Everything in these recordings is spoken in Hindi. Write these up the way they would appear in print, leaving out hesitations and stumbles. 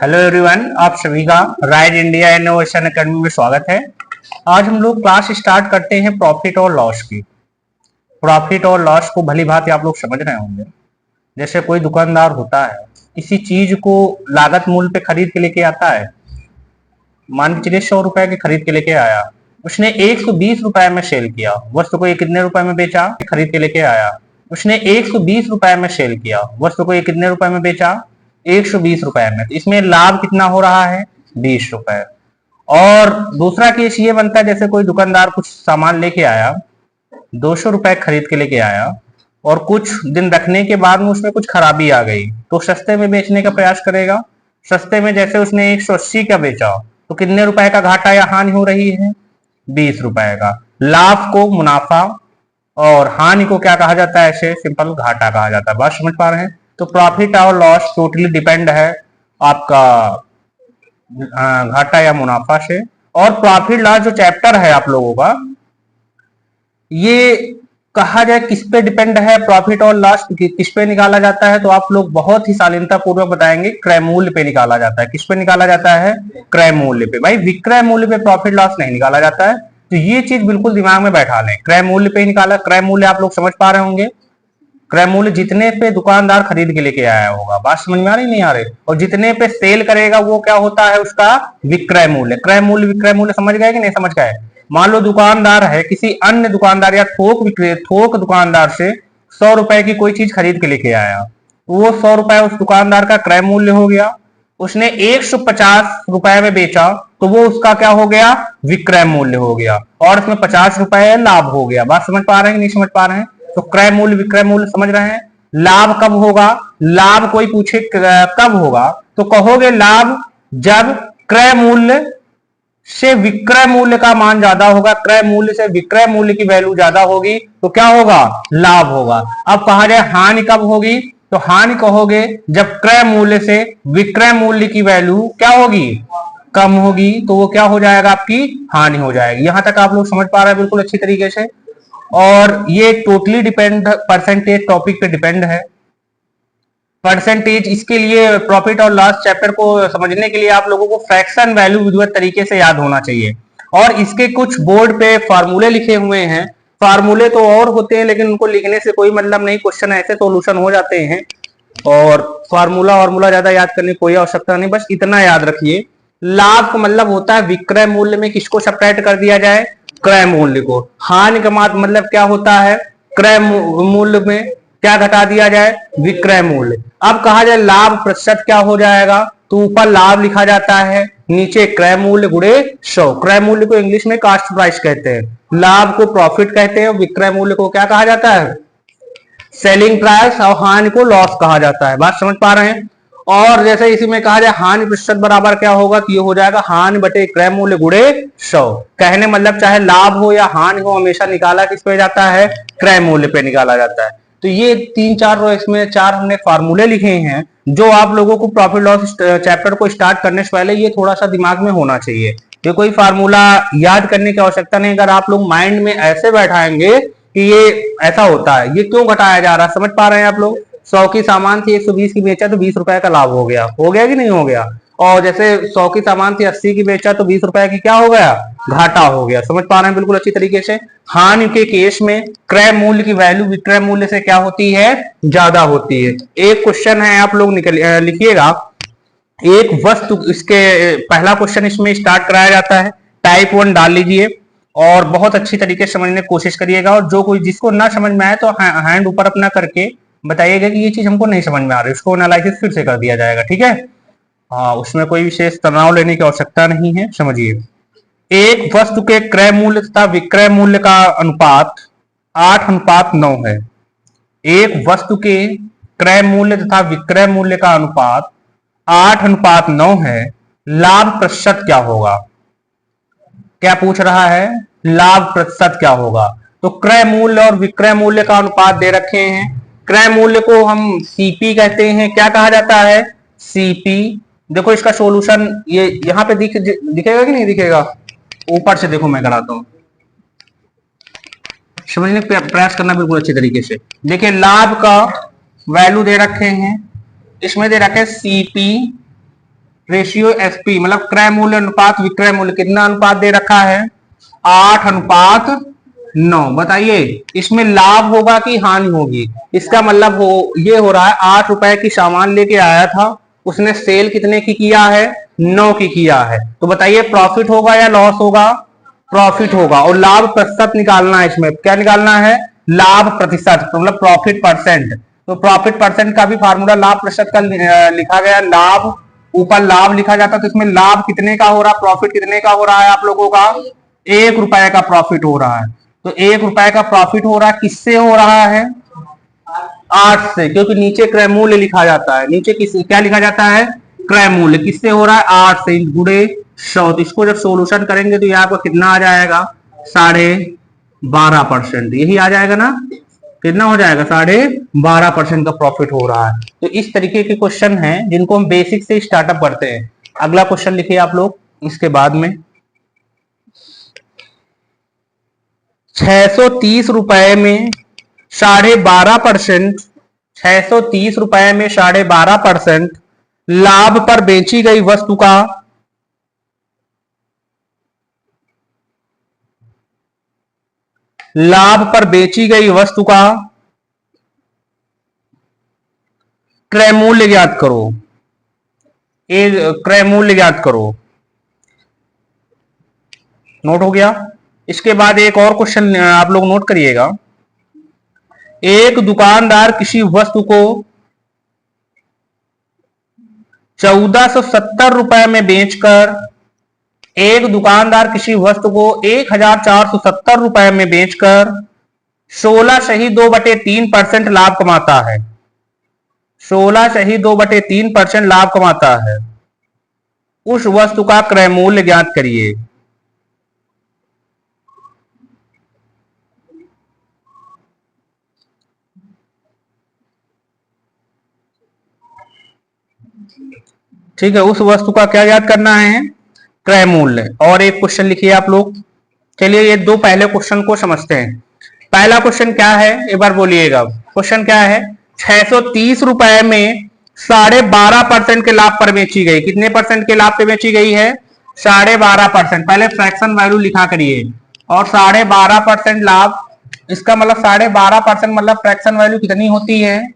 हेलो एवरीवन, आप सभी का राइज इंडिया इनोवेशन एकेडमी में स्वागत है। आज हम लोग क्लास स्टार्ट करते हैं प्रॉफिट और लॉस की। प्रॉफिट और लॉस को भली भांति आप लोग समझ रहे होंगे। जैसे कोई दुकानदार होता है, किसी चीज को लागत मूल्य पे खरीद के लेके आता है। मान के चलिए 100 रुपए के खरीद के लेके आया, उसने 120 रुपए में सेल किया। वस्तु को ये कितने रुपए में बेचा? खरीद के लेके आया, उसने 120 रुपए में सेल किया। वस्तु को ये कितने रुपए में बेचा? 120 रुपए में। तो इसमें लाभ कितना हो रहा है? 20 रुपए। और दूसरा केस ये बनता है, जैसे कोई दुकानदार कुछ सामान लेके आया, 200 रुपए खरीद के लेके आया और कुछ दिन रखने के बाद में उसमें कुछ खराबी आ गई, तो सस्ते में बेचने का प्रयास करेगा। सस्ते में जैसे उसने 180 का बेचा, तो कितने रुपए का घाटा या हानि हो रही है? 20 रुपए का। लाभ को मुनाफा और हानि को क्या कहा जाता है? ऐसे सिंपल घाटा कहा जाता है। बात समझ पा रहे हैं? तो प्रॉफिट और लॉस टोटली डिपेंड है आपका घाटा या मुनाफा से। और प्रॉफिट लॉस जो चैप्टर है आप लोगों का, ये कहा जाए किस पे डिपेंड है? प्रॉफिट और लॉस किस पे निकाला जाता है? तो आप लोग बहुत ही शालीनता पूर्वक बताएंगे, क्रय मूल्य पे निकाला जाता है। किस पे निकाला जाता है? क्रय मूल्य पे। भाई विक्रय मूल्य पे प्रॉफिट लॉस नहीं निकाला जाता है, तो ये चीज बिल्कुल दिमाग में बैठा लें। क्रय मूल्य पे निकाला। क्रय मूल्य आप लोग समझ पा रहे होंगे, क्रय मूल्य जितने पे दुकानदार खरीद के लेके आया होगा। बात समझ में आ रही नहीं आ रही? और जितने पे सेल करेगा वो क्या होता है? उसका विक्रय मूल्य। क्रय मूल्य विक्रय मूल्य समझ गए कि नहीं समझ गए? मान लो दुकानदार है, किसी अन्य दुकानदार या थोक दुकानदार से 100 रुपए की कोई चीज खरीद के लेके आया, वो 100 रुपए उस दुकानदार का क्रय मूल्य हो गया। उसने 150 रुपए में बेचा, तो वो उसका क्या हो गया? विक्रय मूल्य हो गया। और उसमें 50 रुपए लाभ हो गया। बात समझ पा रहे हैं कि नहीं समझ पा रहे हैं? तो क्रय मूल्य विक्रय मूल्य समझ रहे हैं। लाभ कब होगा? लाभ कोई पूछे कब होगा, तो कहोगे लाभ जब क्रय मूल्य से विक्रय मूल्य का मान ज्यादा होगा। क्रय मूल्य से विक्रय मूल्य की वैल्यू ज्यादा होगी तो क्या होगा? लाभ होगा। अब कहा जाए हानि कब होगी, तो हानि कहोगे जब क्रय मूल्य से विक्रय मूल्य की वैल्यू क्या होगी? कम होगी, तो वो क्या हो जाएगा? आपकी हानि हो जाएगी। यहां तक आप लोग समझ पा रहे हैं बिल्कुल अच्छी तरीके से। और ये टोटली डिपेंड परसेंटेज टॉपिक पे डिपेंड है। परसेंटेज, इसके लिए प्रॉफिट और लॉस चैप्टर को समझने के लिए आप लोगों को फ्रैक्शन वैल्यू विधिवत तरीके से याद होना चाहिए। और इसके कुछ बोर्ड पे फार्मूले लिखे हुए हैं। फार्मूले तो और होते हैं, लेकिन उनको लिखने से कोई मतलब नहीं, क्वेश्चन ऐसे सोल्यूशन हो जाते हैं। और फार्मूला ज्यादा याद करने की कोई आवश्यकता नहीं, बस इतना याद रखिए। लाभ का मतलब होता है विक्रय मूल्य में किसको सब्ट्रैक्ट कर दिया जाए? क्रय मूल्य को। हानि का मतलब क्या होता है? क्रय मूल्य में क्या घटा दिया जाए? विक्रय मूल्य। अब कहा जाए लाभ प्रतिशत क्या हो जाएगा, तो ऊपर लाभ लिखा जाता है, नीचे क्रय मूल्य गुणे 100। क्रय मूल्य को इंग्लिश में कास्ट प्राइस कहते हैं, लाभ को प्रॉफिट कहते हैं, विक्रय मूल्य को क्या कहा जाता है? Selling price. और हानि को लॉस कहा जाता है। बात समझ पा रहे हैं? और जैसे इसी में कहा जाए हानि प्रतिशत बराबर क्या होगा, तो ये हो जाएगा हानि बटे क्रय मूल्य गुणे 100। कहने मतलब चाहे लाभ हो या हानि हो, हमेशा निकाला किस पे जाता है? क्रय मूल्य पे निकाला जाता है। तो ये 3-4 इसमें 4 हमने फार्मूले लिखे हैं, जो आप लोगों को प्रॉफिट लॉस चैप्टर को स्टार्ट करने से पहले ये थोड़ा सा दिमाग में होना चाहिए। ये कोई फार्मूला याद करने की आवश्यकता नहीं। अगर आप लोग माइंड में ऐसे बैठाएंगे कि ये ऐसा होता है, ये क्यों घटाया जा रहा है, समझ पा रहे हैं आप लोग? 100 की सामान थी, 120 की बेचा तो 20 रुपए का लाभ हो गया। हो गया कि नहीं हो गया? और जैसे 100 की सामान थी, 80 की बेचा तो 20 रुपए की क्या हो गया? घाटा हो गया। समझ पा रहे हैं बिल्कुल अच्छी तरीके से? हानि के केस में क्रय मूल्य की वैल्यू विक्रय मूल्य से क्या होती है? ज्यादा होती है। एक क्वेश्चन है, आप लोग लिखिएगा। एक वस्तु, इसके पहला क्वेश्चन इसमें स्टार्ट कराया जाता है, टाइप 1 डाल लीजिए और बहुत अच्छी तरीके से समझने की कोशिश करिएगा। और जो कोई जिसको ना समझ में आए तो हैंड ऊपर अपना करके बताइएगा कि ये चीज हमको नहीं समझ में आ रही, उसको एनालिसिस फिर से कर दिया जाएगा। ठीक है? हाँ, उसमें कोई विशेष तनाव लेने की आवश्यकता नहीं है। समझिए, एक वस्तु के क्रय मूल्य तथा विक्रय मूल्य का अनुपात 8:9 है। एक वस्तु के क्रय मूल्य तथा विक्रय मूल्य का अनुपात 8:9 है। लाभ प्रतिशत क्या होगा? क्या पूछ रहा है? लाभ प्रतिशत क्या होगा? तो क्रय मूल्य और विक्रय मूल्य का अनुपात दे रखे हैं। क्रय मूल्य को हम सीपी कहते हैं। क्या कहा जाता है? सीपी। देखो इसका सॉल्यूशन ये यहां पे दिखेगा कि नहीं दिखेगा? ऊपर से देखो, मैं कराता हूं, समझने का प्रयास करना बिल्कुल अच्छी तरीके से। देखिए लाभ का वैल्यू दे रखे हैं, इसमें दे रखे सीपी रेशियो एसपी मतलब क्रय मूल्य अनुपात विक्रय मूल्य, कितना अनुपात दे रखा है? 8:9। बताइए इसमें लाभ होगा कि हानि होगी? इसका मतलब ये हो रहा है 8 रुपए की सामान लेके आया था, उसने सेल कितने की किया है? 9 की किया है। तो बताइए प्रॉफिट होगा या लॉस होगा? प्रॉफिट होगा। और लाभ प्रतिशत निकालना है, इसमें क्या निकालना है? लाभ प्रतिशत, तो मतलब प्रॉफिट परसेंट। तो प्रॉफिट परसेंट का भी फार्मूला लाभ प्रतिशत का लिखा गया, लाभ ऊपर लाभ लिखा जाता, तो इसमें लाभ कितने का हो रहा है, प्रॉफिट कितने का हो रहा है आप लोगों का? 1 रुपए का प्रॉफिट हो रहा है। तो 1 रुपए का प्रॉफिट हो रहा है, किससे हो रहा है? 8 से, क्योंकि नीचे क्रय मूल्य लिखा जाता है। नीचे क्या लिखा जाता है? क्रय मूल्य। किससे हो रहा है? 8 से गुणे 100। तो इसको जब सोल्यूशन करेंगे तो ये आपका कितना आ जाएगा? 12.5%। यही आ जाएगा ना? कितना हो जाएगा? 12.5% का प्रॉफिट हो रहा है। तो इस तरीके के क्वेश्चन हैं जिनको हम बेसिक से स्टार्टअप करते हैं। अगला क्वेश्चन लिखिए आप लोग इसके बाद में। 630 रुपए में 12.5%, 630 रुपए में 12.5% लाभ पर बेची गई वस्तु का क्रय मूल्य ज्ञात करो। क्रय मूल्य ज्ञात करो। नोट हो गया? इसके बाद एक और क्वेश्चन आप लोग नोट करिएगा। एक दुकानदार किसी वस्तु को 1470 रुपए में बेचकर 1470 रुपए में बेचकर 16.2/3% लाभ कमाता है। 16.2/3% लाभ कमाता है। उस वस्तु का क्रय मूल्य ज्ञात करिए। ठीक है, उस वस्तु का क्या याद करना है? क्रय मूल्य। और एक क्वेश्चन लिखिए आप लोग। चलिए ये दो पहले क्वेश्चन को समझते हैं। पहला क्वेश्चन क्या है एक बार बोलिएगा। क्वेश्चन क्या है? 630 रुपए में 12.5% के लाभ पर बेची गई। कितने परसेंट के लाभ पे बेची गई है? 12.5%। पहले फ्रैक्शन वैल्यू लिखा करिए। और 12.5% लाभ, इसका मतलब 12.5% मतलब फ्रैक्शन वैल्यू कितनी होती है?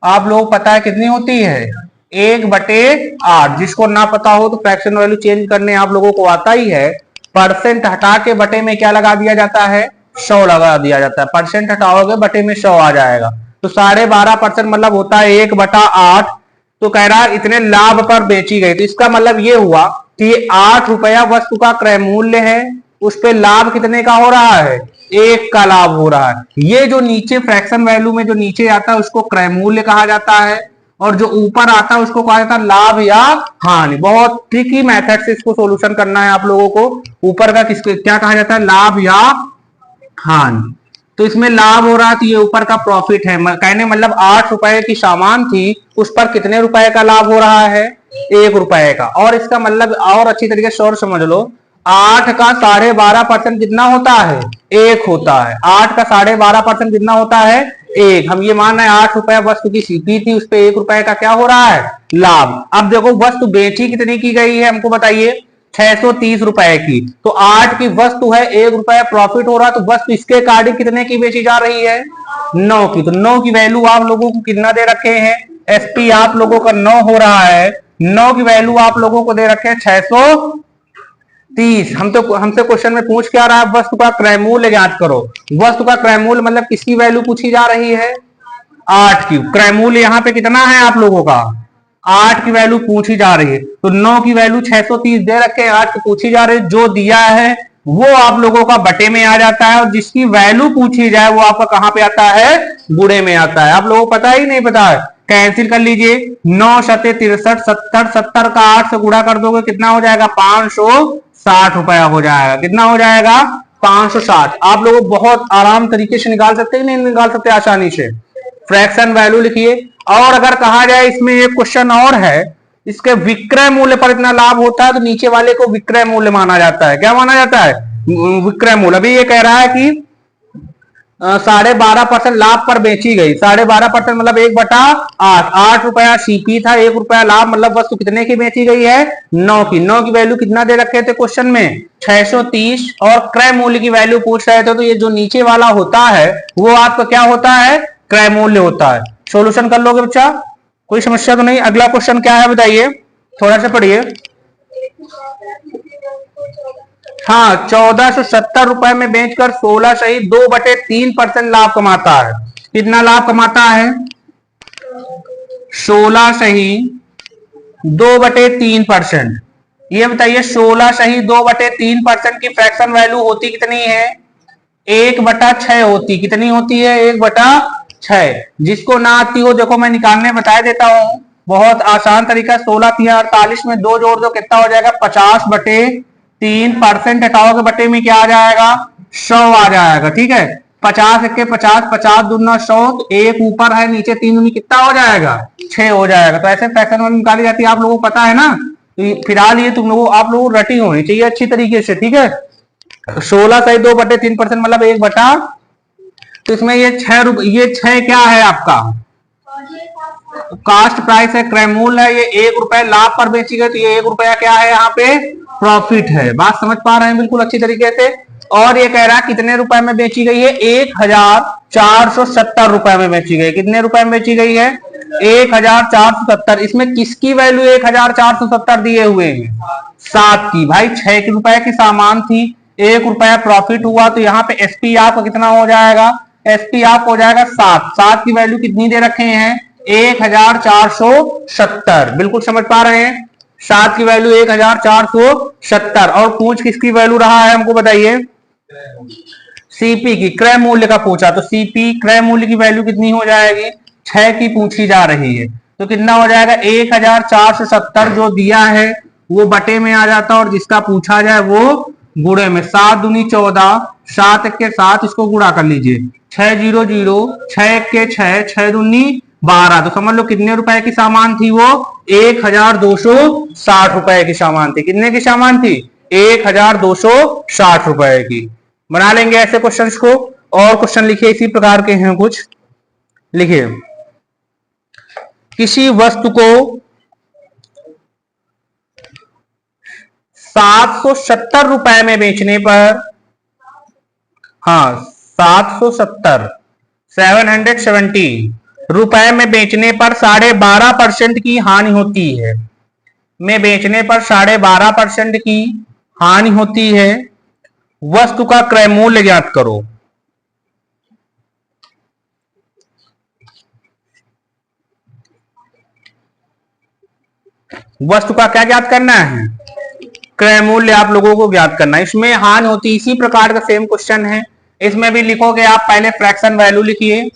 आप लोग पता है कितनी होती है? 1/8। जिसको ना पता हो तो फ्रैक्शन वैल्यू चेंज करने आप लोगों को आता ही है। परसेंट हटा के बटे में क्या लगा दिया जाता है? 100 लगा दिया जाता है। परसेंट हटाओगे बटे में 100 आ जाएगा। तो 12.5% मतलब होता है 1/8। तो कह रहा है इतने लाभ पर बेची गई। तो इसका मतलब ये हुआ कि 8 रुपया वस्तु का क्रय मूल्य है, उस पे लाभ कितने का हो रहा है? 1 का लाभ हो रहा है। ये जो नीचे फ्रैक्शन वैल्यू में जो नीचे आता है उसको क्रय मूल्य कहा जाता है, और जो ऊपर आता है उसको कहा जाता है लाभ या हानि। बहुत ट्रिकी मेथड से इसको सॉल्यूशन करना है आप लोगों को। ऊपर का किसको क्या कहा जाता है? लाभ या हानि। तो इसमें लाभ हो रहा है तो ये ऊपर का प्रॉफिट है। कहने मतलब 8 रुपए की सामान थी, उस पर कितने रुपए का लाभ हो रहा है? 1 रुपए का। और इसका मतलब और अच्छी तरीके से और समझ लो, 8 का 12.5% कितना होता है? 1 होता है। 8 का 12.5% कितना होता है? 1। हम ये मान रहे हैं 8 रुपए वस्तु की सीपी थी, उस पे 1 रुपए का क्या हो रहा है? लाभ। अब देखो वस्तु बेची कितनी की गई है हमको बताइए? 630 रुपए की। तो 8 की वस्तु है, 1 रुपया प्रॉफिट हो रहा है, तो वस्तु इसके अकॉर्डिंग कितने की बेची जा रही है? 9 की। तो 9 की वैल्यू आप लोगों को कितना दे रखे हैं? एसपी आप लोगों का 9 हो रहा है। 9 की वैल्यू आप लोगों को दे रखे हैं 630। हमसे क्वेश्चन में पूछ क्या रहा है? वस्तु का क्रय मूल्य ज्ञात करो। वस्तु का क्रय मूल्य मतलब किसकी वैल्यू पूछी जा रही है? 8 की। क्रय मूल्य यहाँ पे कितना है आप लोगों का? 8 की वैल्यू पूछी जा रही है। तो 9 की वैल्यू 630 दे रखे हैं, 8 की पूछी जा रही है। जो दिया है वो आप लोगों का बटे में आ जाता है, और जिसकी वैल्यू पूछी जाए वो आपका कहां पे आता है? गुणे में आता है। आप लोगों को पता ही नहीं पता है? कैंसिल कर लीजिए। 9 शते 63, 70, 70 का 8 से गुणा कर दोगे कितना हो जाएगा? 560 रुपया हो जाएगा। कितना हो जाएगा? 560। आप लोग बहुत आराम तरीके से निकाल सकते हैं, नहीं निकाल सकते आसानी से? फ्रैक्शन वैल्यू लिखिए। और अगर कहा जाए इसमें एक क्वेश्चन और है, इसके विक्रय मूल्य पर इतना लाभ होता है तो नीचे वाले को विक्रय मूल्य माना जाता है। क्या माना जाता है? विक्रय मूल्य। अभी ये कह रहा है कि 12.5% लाभ पर बेची गई। 12.5% मतलब 1/8, 8 रुपया सीपी था, 1 रुपया लाभ, मतलब वस्तु कितने की बेची गई है? 9 की। 9 की वैल्यू कितना दे रखे थे क्वेश्चन में? 630। और क्रय मूल्य की वैल्यू पूछ रहे थे, तो ये जो नीचे वाला होता है वो आपका क्या होता है? क्रय मूल्य होता है। सोल्यूशन कर लोगे बच्चा? कोई समस्या तो नहीं? अगला क्वेश्चन क्या है बताइए, थोड़ा सा पढ़िए। हाँ, 1470 रुपए में बेचकर 16 सही 2/3% लाभ कमाता है। कितना लाभ कमाता है? 16 सही 2/3%। ये बताइए 16 सही 2/3% की फ्रैक्शन वैल्यू होती कितनी है? 1/6 होती। कितनी होती है? 1/6। जिसको ना आती हो देखो मैं निकालने बता देता हूं, बहुत आसान तरीका। 16 3 48 में 2 जोड़ दो, कितना हो जाएगा? 50/3%। हटाओगे बटे में क्या आ जाएगा? 100 आ जाएगा। ठीक है, 50 1 50, 50 दूना 100, तो एक ऊपर है, नीचे 3 दूनी कितना हो जाएगा? 6 हो जाएगा। तो ऐसे फ्रैक्शन वैल्यू निकाली जाती है, आप लोगों को पता है ना? तो फिलहाल ये तुम लोगों आप लोगों को रटिंग होनी चाहिए अच्छी तरीके से। ठीक है, 16 सही 2/3% मतलब 1/, तो इसमें ये 6 रुपये, ये 6 क्या है आपका? कास्ट प्राइस है, क्रय मूल्य है। ये 1 रुपए लाभ पर बेची गई, तो ये 1 रुपया क्या है यहाँ पे? प्रॉफिट है। बात समझ पा रहे हैं बिल्कुल अच्छी तरीके से। और ये कह रहा है कितने रुपए में बेची गई है? 1470 रुपए में बेची गई। कितने रुपए में बेची गई है? 1470। इसमें किसकी वैल्यू 1470 दिए हुए हैं? 7 की। भाई 6 रुपए की सामान थी, 1 रुपया प्रॉफिट हुआ, तो यहाँ पे एसपी आपका कितना हो जाएगा? एसपी आप हो जाएगा 7। 7 की वैल्यू कितनी दे रखे हैं? 1470। बिल्कुल समझ पा रहे हैं? 7 की वैल्यू 1470। और पूछ किसकी वैल्यू रहा है हमको बताइए? सीपी की, क्रय मूल्य का पूछा, तो सीपी क्रय मूल्य की वैल्यू कितनी हो जाएगी? 6 की पूछी जा रही है, तो कितना हो जाएगा? 1470 जो दिया है वो बटे में आ जाता, और जिसका पूछा जाए वो गुणे में। 7 दूनी 14, 7 1 7, इसको गुणा कर लीजिए। 600, 6 1 6, 6 दूनी 12, तो समझ लो कितने रुपए की सामान थी वो? 1260 रुपए की सामान थी। कितने की सामान थी? 1260 रुपए की। बना लेंगे ऐसे क्वेश्चंस को। और क्वेश्चन लिखिए इसी प्रकार के हैं कुछ। लिखिए, किसी वस्तु को 770 रुपए में बेचने पर, हाँ 770 770 रुपए में बेचने पर 12.5% की हानि होती है। में बेचने पर 12.5% की हानि होती है। वस्तु का क्रय मूल्य ज्ञात करो। वस्तु का क्या ज्ञात करना है? क्रय मूल्य आप लोगों को ज्ञात करना है। इसमें हानि होती, इसी प्रकार का सेम क्वेश्चन है। इसमें भी लिखोगे आप, पहले फ्रैक्शन वैल्यू लिखिए।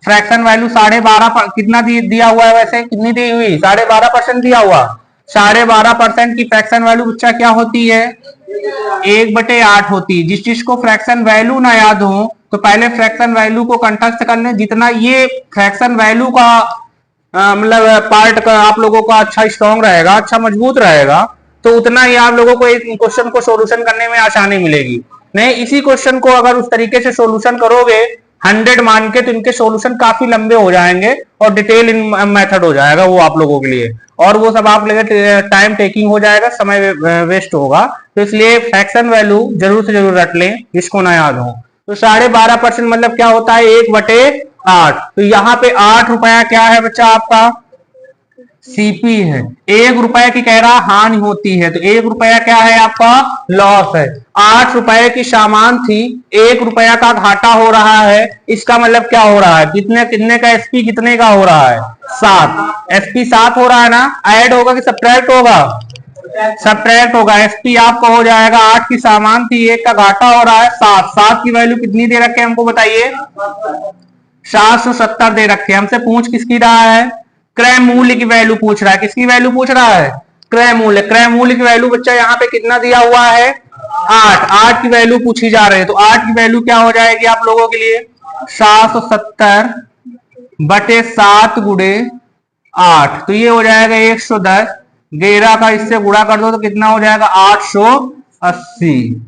फ्रैक्शन वैल्यू 12.5 कितना दिया हुआ है? वैसे कितनी दी हुई? 12.5% दिया हुआ। 12.5% की फ्रैक्शन वैल्यू बच्चा क्या होती है? 1/8 होती है। जिस चीज को फ्रैक्शन वैल्यू ना याद हो तो पहले फ्रैक्शन वैल्यू को कंठस्थ कर लें। जितना ये फ्रैक्शन वैल्यू का मतलब पार्ट का आप लोगों का अच्छा स्ट्रॉन्ग रहेगा, अच्छा मजबूत रहेगा, तो उतना ही आप लोगों को इस क्वेश्चन को सोल्यूशन करने में आसानी मिलेगी। नहीं, इसी क्वेश्चन को अगर उस तरीके से सोल्यूशन करोगे 100 मान के, तो इनके सॉल्यूशन काफी लंबे हो जाएंगे और डिटेल इन मेथड हो जाएगा वो आप लोगों के लिए, और वो सब आप लोग टाइम टेकिंग हो जाएगा, समय वेस्ट होगा। तो इसलिए फ्रैक्शन वैल्यू जरूर से जरूर रट लें, जिसको ना याद हो। तो 12.5% मतलब क्या होता है? 1/8। तो यहाँ पे 8 रुपया क्या है बच्चा आपका? सीपी है। 1 रुपए की कह रहा हानि होती है, तो 1 रुपया क्या है आपका? लॉस है। 8 रुपए की सामान थी, 1 रुपया का घाटा हो रहा है। इसका मतलब क्या हो रहा है? कितने कितने का एसपी कितने का हो रहा है? 7। एसपी 7 हो रहा है ना? ऐड होगा कि सब्ट्रैक्ट होगा? सब्ट्रैक्ट होगा। एसपी आपका हो जाएगा 8 की सामान थी, 1 का घाटा हो रहा है 7। 7 की वैल्यू कितनी दे रखे हमको बताइए? 770 दे रखे। हमसे पूछ किसकी रहा है? क्रय मूल्य की वैल्यू पूछ रहा है। किसकी वैल्यू पूछ रहा है? क्रय मूल्य। क्रय मूल्य की वैल्यू बच्चा यहाँ पे कितना दिया हुआ है? 8। 8 की वैल्यू पूछी जा रही है, तो 8 की वैल्यू क्या हो जाएगी आप लोगों के लिए? 770/7 गुणे 8, तो ये हो जाएगा 110। 11 का इससे गुणा कर दो तो कितना हो जाएगा? 880।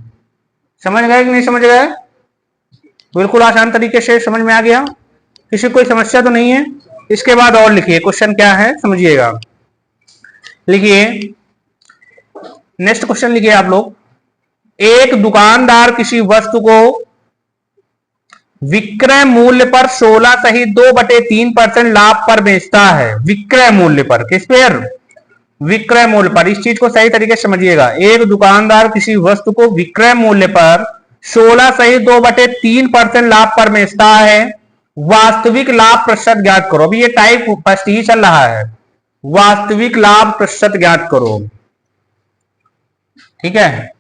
समझ गए कि नहीं समझ गए? बिल्कुल आसान तरीके से समझ में आ गया, किसी कोई समस्या तो नहीं है। इसके बाद और लिखिए, क्वेश्चन क्या है समझिएगा। लिखिए नेक्स्ट क्वेश्चन, लिखिए आप लोग, एक दुकानदार किसी वस्तु को विक्रय मूल्य पर 16 सहित 2/3% लाभ पर बेचता है। विक्रय मूल्य पर, किस पर? विक्रय मूल्य पर। इस चीज को सही तरीके से समझिएगा। एक दुकानदार किसी वस्तु को विक्रय मूल्य पर 16 सहित 2/3% लाभ पर बेचता है। वास्तविक लाभ प्रतिशत ज्ञात करो। अभी ये टाइप फर्स्ट ही चल रहा है। वास्तविक लाभ प्रतिशत ज्ञात करो, ठीक है।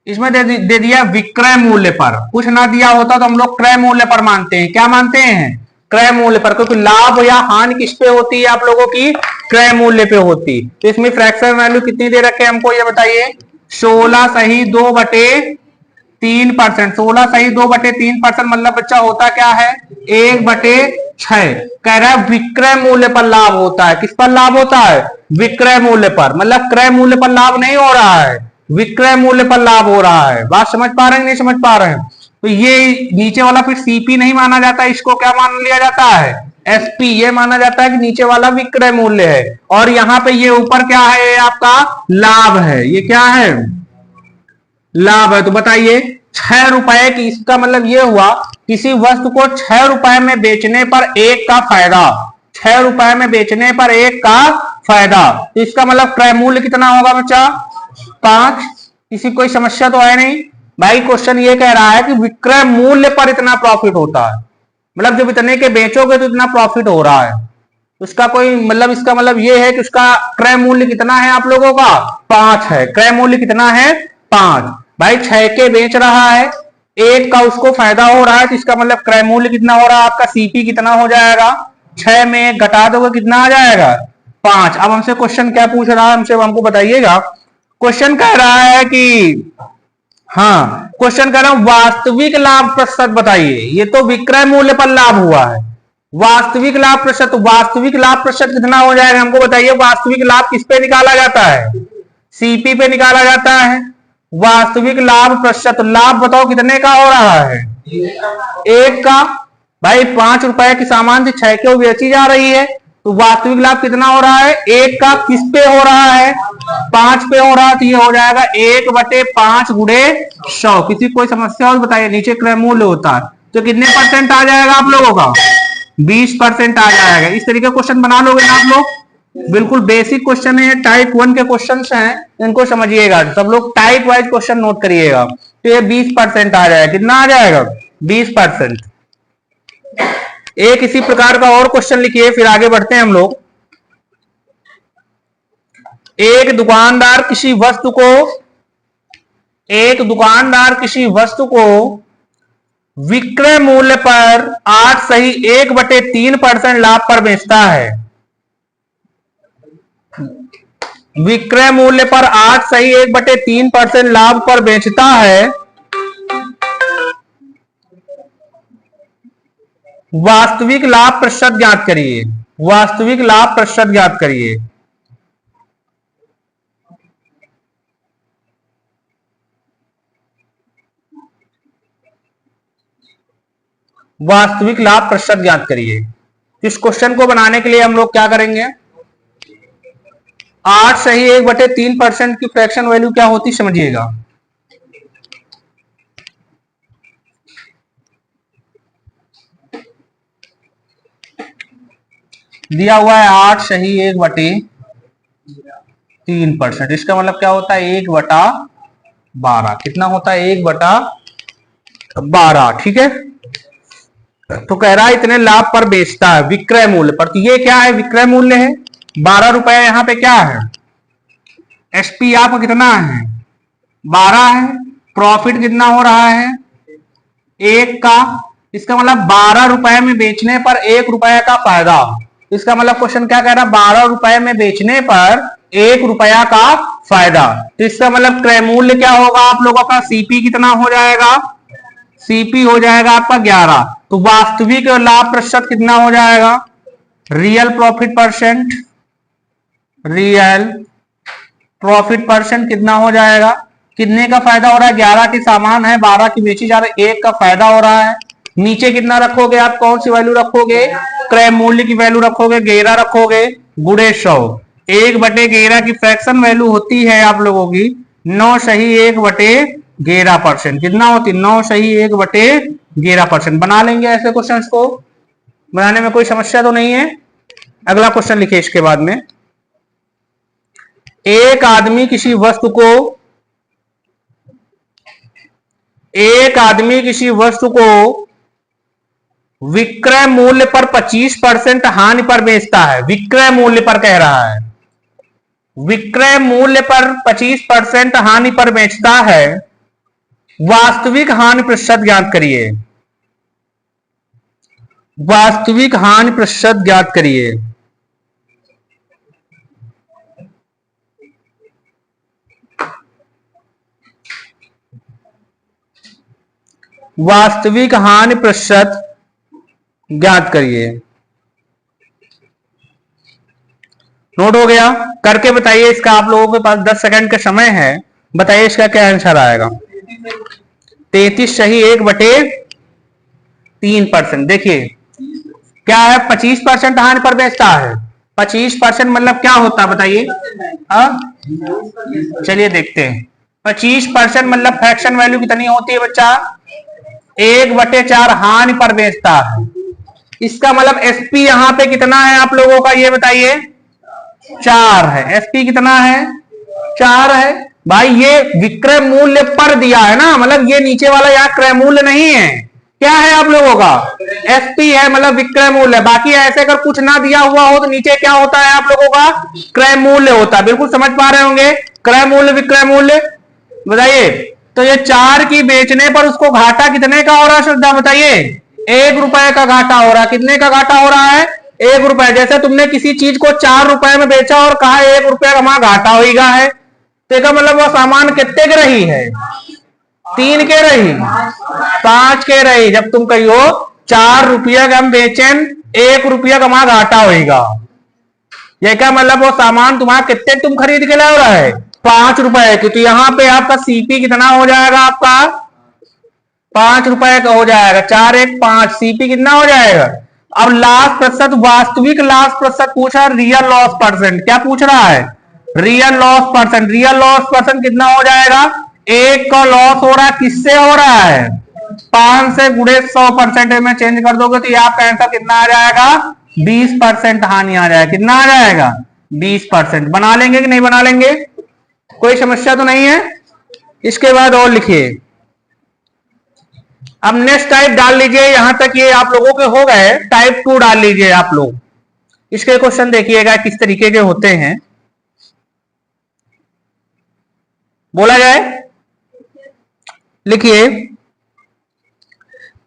इसमें दे दिया विक्रय मूल्य पर, कुछ ना दिया होता तो हम लोग क्रय मूल्य पर मानते हैं। क्या मानते हैं? क्रय मूल्य पर, क्योंकि लाभ या हानि किस पे होती है आप लोगों की? क्रय मूल्य पे होती। तो इसमें फ्रैक्शन वैल्यू कितनी दे रखे हैं हमको, ये बताइए। 16 सही 2/3%। 16 सही 2/3% मतलब बच्चा होता क्या है? 1/6। कह रहा है विक्रय मूल्य पर लाभ होता है। किस पर लाभ होता है? विक्रय मूल्य पर। मतलब क्रय मूल्य पर लाभ नहीं हो रहा है, विक्रय मूल्य पर लाभ हो रहा है। बात समझ पा रहे हैं नहीं समझ पा रहे हैं? तो ये नीचे वाला फिर सीपी नहीं माना जाता, इसको क्या मान लिया जाता है? एसपी। ये माना जाता है कि नीचे वाला विक्रय मूल्य है और यहाँ पे ये ऊपर क्या है? आपका लाभ है। ये क्या है? लाभ है। तो बताइए 6 रुपए की, इसका मतलब ये हुआ किसी वस्तु को 6 रुपए में बेचने पर 1 का फायदा। 6 रुपए में बेचने पर 1 का फायदा, तो इसका मतलब क्रय मूल्य कितना होगा बच्चा? 5। किसी कोई समस्या तो है नहीं भाई। क्वेश्चन ये कह रहा है कि विक्रय मूल्य पर इतना प्रॉफिट होता है, मतलब जब इतने के बेचोगे तो इतना प्रॉफिट हो रहा है। उसका कोई मतलब, इसका मतलब ये है कि उसका क्रय मूल्य कितना है आप लोगों का? 5 है। क्रय मूल्य कितना है? 5। भाई 6 के बेच रहा है, 1 का उसको फायदा हो रहा है, तो इसका मतलब क्रय मूल्य कितना हो रहा है आपका? सीपी कितना हो जाएगा? 6 में 1 घटा दोगे कितना आ जाएगा? 5। अब हमसे क्वेश्चन क्या पूछ रहा है हमसे, हमको बताइएगा। क्वेश्चन कह रहा है कि हाँ, क्वेश्चन कह रहा हूं वास्तविक लाभ प्रतिशत बताइए। ये तो विक्रय मूल्य पर लाभ हुआ है, वास्तविक लाभ प्रतिशत। वास्तविक लाभ प्रतिशत कितना हो जाएगा हमको बताइए। वास्तविक लाभ किस पे निकाला जाता है? सीपी पे निकाला जाता है। वास्तविक लाभ प्रतिशत, लाभ बताओ कितने का हो रहा है? 1 का। भाई 5 रुपए की सामान थी, 6 के बेची जा रही है, तो वास्तविक लाभ कितना हो रहा है? 1 का। किस पे हो रहा है? 5 पे हो रहा है, तो ये हो जाएगा 1/5 गुणे 100। किसी कोई समस्या हो बताइए। नीचे क्रय मूल्य होता है तो कितने परसेंट आ जाएगा आप लोगों का? 20% आ जाएगा। इस तरीके का क्वेश्चन बना लोगे ना आप लोग? बिल्कुल बेसिक क्वेश्चन है, टाइप 1 के क्वेश्चन हैं, इनको समझिएगा। सब लोग टाइप वाइज क्वेश्चन नोट करिएगा। तो ये 20% आ जाएगा। कितना आ जाएगा? 20%। एक इसी प्रकार का और क्वेश्चन लिखिए, फिर आगे बढ़ते हैं हम लोग। एक दुकानदार किसी वस्तु को विक्रय मूल्य पर 8 सही 1/3% लाभ पर बेचता है। विक्रय मूल्य पर 8 सही 1/3% लाभ पर बेचता है। वास्तविक लाभ प्रतिशत ज्ञात करिए। वास्तविक लाभ प्रतिशत ज्ञात करिए। वास्तविक लाभ प्रतिशत ज्ञात करिए। इस क्वेश्चन को बनाने के लिए हम लोग क्या करेंगे? 8 सही 1/3% की फ्रैक्शन वैल्यू क्या होती समझिएगा। दिया हुआ है 8 सही 1/3%। इसका मतलब क्या होता है? 1/12। कितना होता है? 1/12। ठीक है। तो कह रहा है इतने लाभ पर बेचता है विक्रय मूल्य पर। तो ये क्या है? विक्रय मूल्य है। 12 रुपए यहां पे क्या है? एसपी आपका कितना है? 12 है। प्रॉफिट कितना हो रहा है? 1 का। इसका मतलब 12 रुपए में बेचने पर 1 रुपए का फायदा। इसका मतलब क्वेश्चन क्या कह रहा है? 12 रुपए में बेचने पर 1 रुपया का फायदा। तो इसका मतलब क्रय मूल्य क्या होगा आप लोगों का? सीपी कितना हो जाएगा? सीपी हो जाएगा आपका 11। तो वास्तविक लाभ प्रतिशत कितना हो जाएगा? Real profit percent. Real profit percent कितना हो जाएगा? कितने का फायदा हो रहा है? 11 की सामान है, 12 की बेची जा रही है, 1 का फायदा हो रहा है। नीचे कितना रखोगे आप, कौन सी वैल्यू रखोगे, क्रय मूल्य की वैल्यू रखोगे, 11 रखोगे, गुणे 100। 1/11 की फ्रैक्शन वैल्यू होती है आप लोगों की 9/1/11%। कितना होती, 9/1/11%। बना लेंगे ऐसे क्वेश्चंस को, बनाने में कोई समस्या तो नहीं है। अगला क्वेश्चन लिखिए इसके बाद में, एक आदमी किसी वस्तु को विक्रय मूल्य पर 25% हानि पर बेचता है। विक्रय मूल्य पर कह रहा है, विक्रय मूल्य पर 25% हानि पर बेचता है। वास्तविक हानि प्रतिशत ज्ञात करिए। वास्तविक हानि प्रतिशत ज्ञात करिए। वास्तविक हानि प्रतिशत ज्ञात करिए। नोट हो गया, करके बताइए। इसका आप लोगों के पास 10 सेकंड का समय है, बताइए इसका क्या आंसर आएगा। 33 सही, 1/3%। देखिए क्या है, 25% हानि पर बेचता है। 25% मतलब क्या होता है बताइए। चलिए देखते हैं। 25% मतलब फ्रैक्शन वैल्यू कितनी होती है बच्चा, 1/4 हानि पर बेचता है। इसका मतलब एसपी यहां पे कितना है आप लोगों का, ये बताइए। 4 है। एसपी कितना है, 4 है। भाई ये विक्रय मूल्य पर दिया है ना, मतलब ये नीचे वाला यहाँ क्रय मूल्य नहीं है, क्या है आप लोगों का, एसपी है, मतलब विक्रय मूल्य। बाकी ऐसे अगर कुछ ना दिया हुआ हो तो नीचे क्या होता है आप लोगों का, क्रय मूल्य होता है। बिल्कुल समझ पा रहे होंगे, क्रय मूल्य विक्रय मूल्य। बताइए, तो ये 4 की बेचने पर उसको घाटा कितने का हो रहा है श्रद्धा, बताइए। 1 रुपए का घाटा हो रहा है। कितने का घाटा हो रहा है, 1 रुपए। जैसे तुमने किसी चीज को 4 रुपए में बेचा और कहा 1 रुपया का वहां घाटा होगा है, तो इसका मतलब वो सामान कितने के रही है, 3 के रही, 5 के रही। जब तुम कहियो 4 रुपया का हम बेचें, 1 रुपया का वहां घाटा होगा, ये क्या मतलब वो सामान तुम्हारा कितने तुम खरीद के ला रहा है, 5 रुपए की। तो यहां पे आपका सीपी कितना हो जाएगा, आपका 5 रुपए का हो जाएगा। 4 1 5, सीपी कितना हो जाएगा। अब लास्ट प्रतिशत, वास्तविक लास्ट प्रतिशत पूछा, रियल लॉस परसेंट। क्या पूछ रहा है, real loss percent. Real loss percent कितना हो जाएगा, 1 का लॉस हो रहा है, किससे हो रहा है, 5 से गुणे 100% में चेंज कर दोगे तो ये आपका आंसर कितना आ जाएगा, 20% हानि आ जाएगा। कितना आ जाएगा, 20%। बना लेंगे कि नहीं बना लेंगे, कोई समस्या तो नहीं है। इसके बाद और लिखिए। अब नेक्स्ट टाइप डाल लीजिए, यहां तक ये आप लोगों के हो गए। टाइप 2 डाल लीजिए आप लोग। इसके क्वेश्चन देखिएगा किस तरीके के होते हैं, बोला जाए। लिखिए,